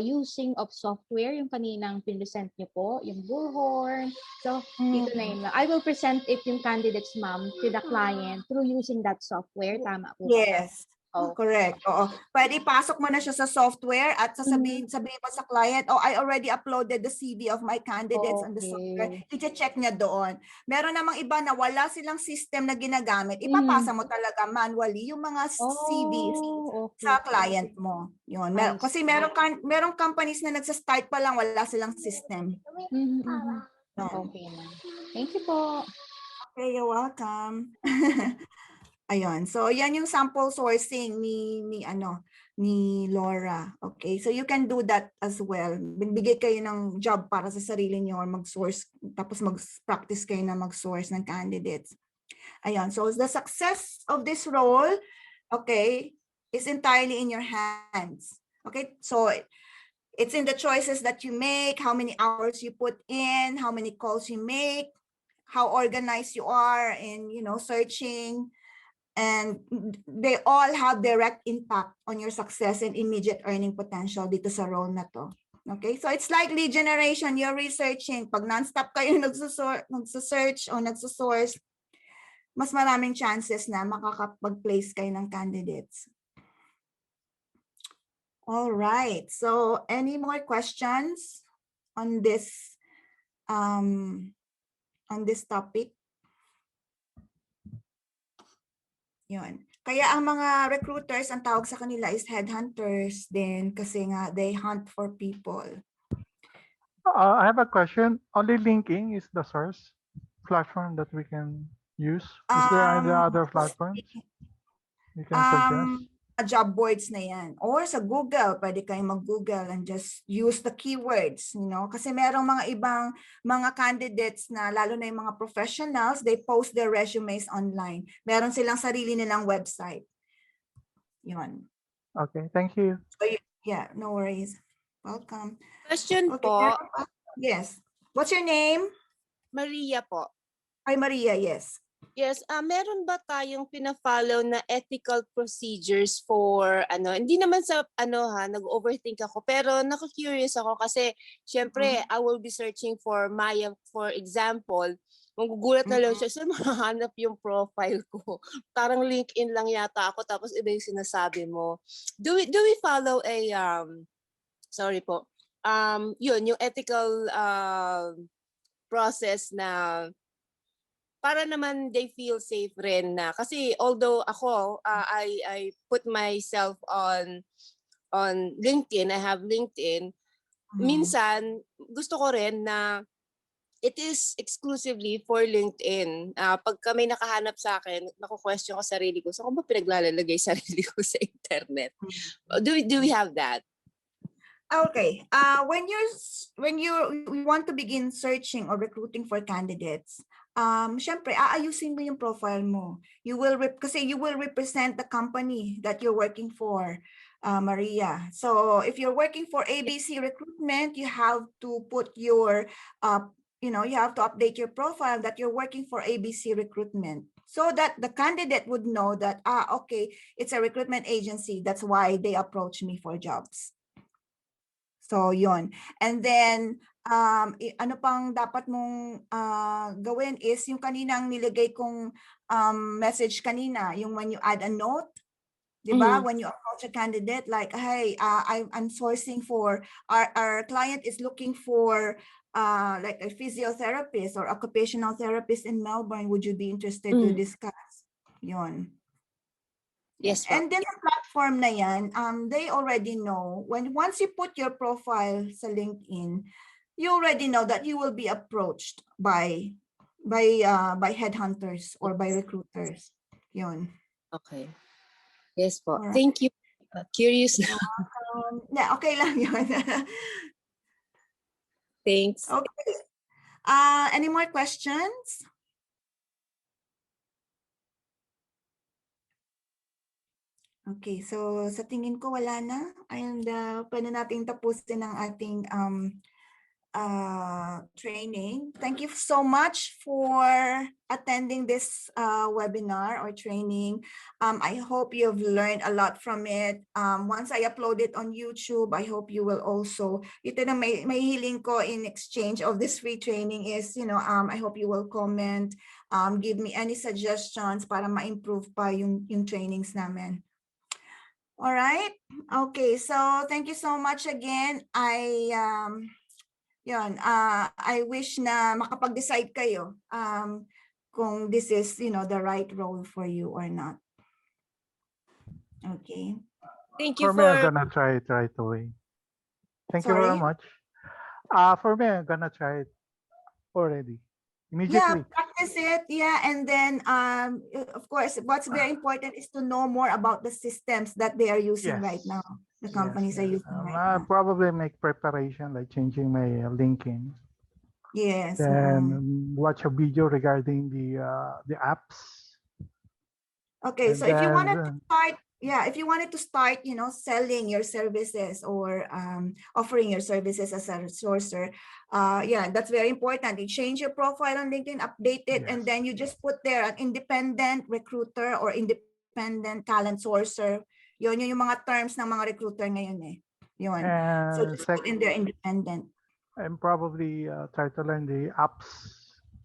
using of software, yung kaninang pinresent niyo po, yung Bullhorn. So, dito na yun. I will present it yung candidates ma'am to the client through using that software. Tama po. Yes. Correct. Oo. Pwede pasok mo na siya sa software at sabihin mo sa client, I already uploaded the CV of my candidates on the software. I-check niya doon. Meron namang iba na wala silang system na ginagamit. Ipapasa mo talaga manually yung mga CVs sa client mo. Yun. Kasi merong companies na nagsa-start pa lang, wala silang system. Okay, ma'am. Thank you po. Okay, you're welcome. Ayun. So, yan yung sample sourcing ni Laura. Okay. So, you can do that as well. Bigay kayo ng job para sa sarili niyo or mag-source, tapos mag-practice kayo na mag-source ng candidates. Ayun. So, the success of this role, okay, is entirely in your hands. Okay. So, It's in the choices that you make, how many hours you put in, how many calls you make, how organized you are in, searching. And they all have direct impact on your success and immediate earning potential dito sa role na to. Okay, so it's like lead generation, you're researching. Pag non-stop kayo nagsusearch o nagsusource, mas maraming chances na makakapag-place kayo ng candidates. All right, so any more questions on this topic? Yun. Kaya ang mga recruiters, ang tawag sa kanila is headhunters din kasi nga they hunt for people. I have a question. Only LinkedIn is the source platform that we can use. Is there any other platforms you can suggest? Job boards na yan. Or sa Google, pwede kayong mag-Google and just use the keywords, kasi merong mga ibang mga candidates na lalo na yung mga professionals, they post their resumes online. Meron silang sarili nilang website. Yun. Okay, thank you. So, yeah, no worries. Welcome. Question Okay. po. Yes. What's your name? Maria po. Hi, Maria. Yes. Yes, meron ba tayong pina-follow na ethical procedures for hindi naman sa nag-overthink ako, pero naka-curious ako kasi syempre I will be searching for Maya, for example. Magugulat na lang siya, saan mahanap yung profile ko? Parang LinkedIn lang yata ako tapos iba yung sinasabi mo. Do we follow a sorry po. Yun yung ethical process na para naman they feel safe rin na kasi although ako I put myself on LinkedIn, I have LinkedIn, minsan gusto ko rin na it is exclusively for LinkedIn. Pagka may nakahanap sa akin, nako-question ko sarili ko, so kung ba pinaglalagay sarili ko sa internet? Do we have that? Okay. When you want to begin searching or recruiting for candidates, syempre aayusin mo yung profile mo. You will represent the company that you're working for, Maria. So if you're working for ABC Recruitment, you have to put your you have to update your profile that you're working for ABC Recruitment so that the candidate would know that okay, it's a recruitment agency, that's why they approach me for jobs. So yon. And then ano pang dapat mong gawin is yung kaninang nilagay kong message kanina, yung when you add a note, di ba? When you approach a candidate like, hey, I'm sourcing for our client is looking for like a physiotherapist or occupational therapist in Melbourne, would you be interested to discuss? Yon. Yes, and then the platform na yan, they already know once you put your profile sa LinkedIn, you already know that you will be approached by headhunters or by recruiters. Yun. Okay. Yes po. Alright. Thank you. Curious. Yeah, okay lang yun. Thanks. Okay. Any more questions? Okay, so sa tingin ko wala na. And pwede natin tapusin ang ating training. Thank you so much for attending this webinar or training. I hope you've learned a lot from it. Once I upload it on YouTube, I hope you will also, ito na may hiling ko in exchange of this free training is, I hope you will comment, give me any suggestions para ma-improve pa yung trainings namin. All right. Okay. So thank you so much again. I wish na makapag-decide kayo kung this is, the right role for you or not. Okay. Thank you For me, I'm gonna try it right away. Thank you very much. For me, I'm gonna try it already. Immediately. Yeah, practice it. Yeah, and then of course, what's very important is to know more about the systems that they are using right now. The companies are using right now. I'll probably make preparation like changing my LinkedIn. Yes. Then watch a video regarding the apps. Okay, so if you wanted to start, yeah, if you wanted to start, selling your services or offering your services as a resourcer, yeah, that's very important. You change your profile on LinkedIn, update it, and Yes. then you just put there an independent recruiter or independent talent sourcer. Yun yung mga terms ng mga recruiter ngayon eh. Yun. So And just put in there independent. and probably try to learn the apps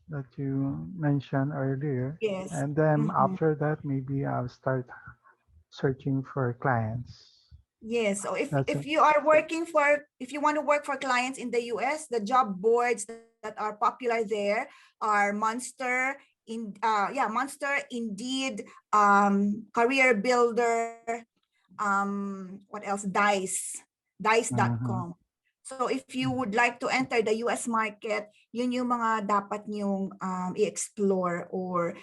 that you mentioned earlier. Yes. And then Mhm. after that, maybe I'll start searching for clients. Yes. So if That's it. you are working if you want to work for clients in the US, the job boards that are popular there are Monster, Monster, Indeed, Career Builder, what else? Mhm. Dice.com. So if you would like to enter the US market, yun yung mga dapat nyong i-explore or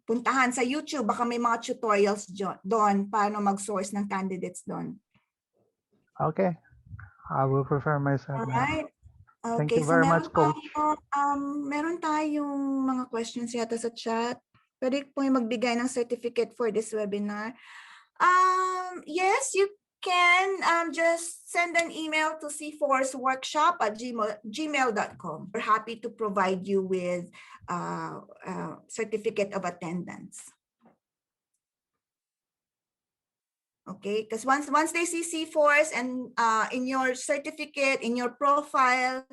puntahan sa YouTube. Baka may mga tutorials doon paano mag-source ng candidates doon. Okay. I will prepare myself All then. right. Thank Okay, you so very much, Coach. meron tayong mga questions yata sa chat. Pwede po yung magbigay ng certificate for this webinar. Yes, you can just send an email to c4workshop@gmail.com. We're happy to provide you with certificate of attendance. Okay, because once they see C4s and in your certificate, in your profile,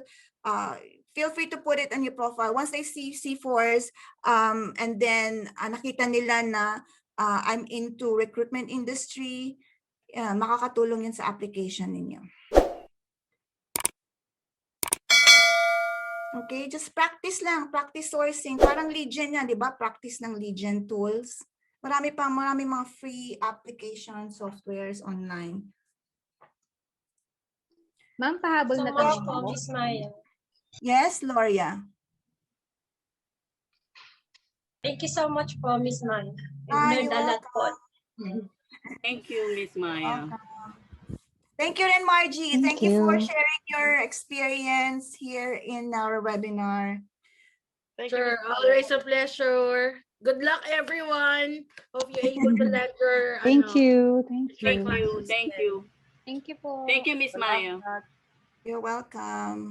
feel free to put it on your profile. Once they see C4s and then nakita nila na I'm into recruitment industry, makakatulong yun sa application ninyo. Okay, just practice lang, practice sourcing. Parang lead gen yan, di ba? Practice ng lead gen tools. Marami mga free application softwares online. Ma'am, pahabol na tanong po. Miss Maya. Yes, Gloria. Thank you so much po, Miss Maya. You're Learned a lot po. Thank you, Miss Maya. Thank you rin, Margie. Thank Thank you for you. sharing your experience here in our webinar. Sure, always a pleasure. Good luck, everyone. Hope you're able to land your Thank you. Thank you. Thank you. Thank you po. Thank you, Miss Maya. You're welcome.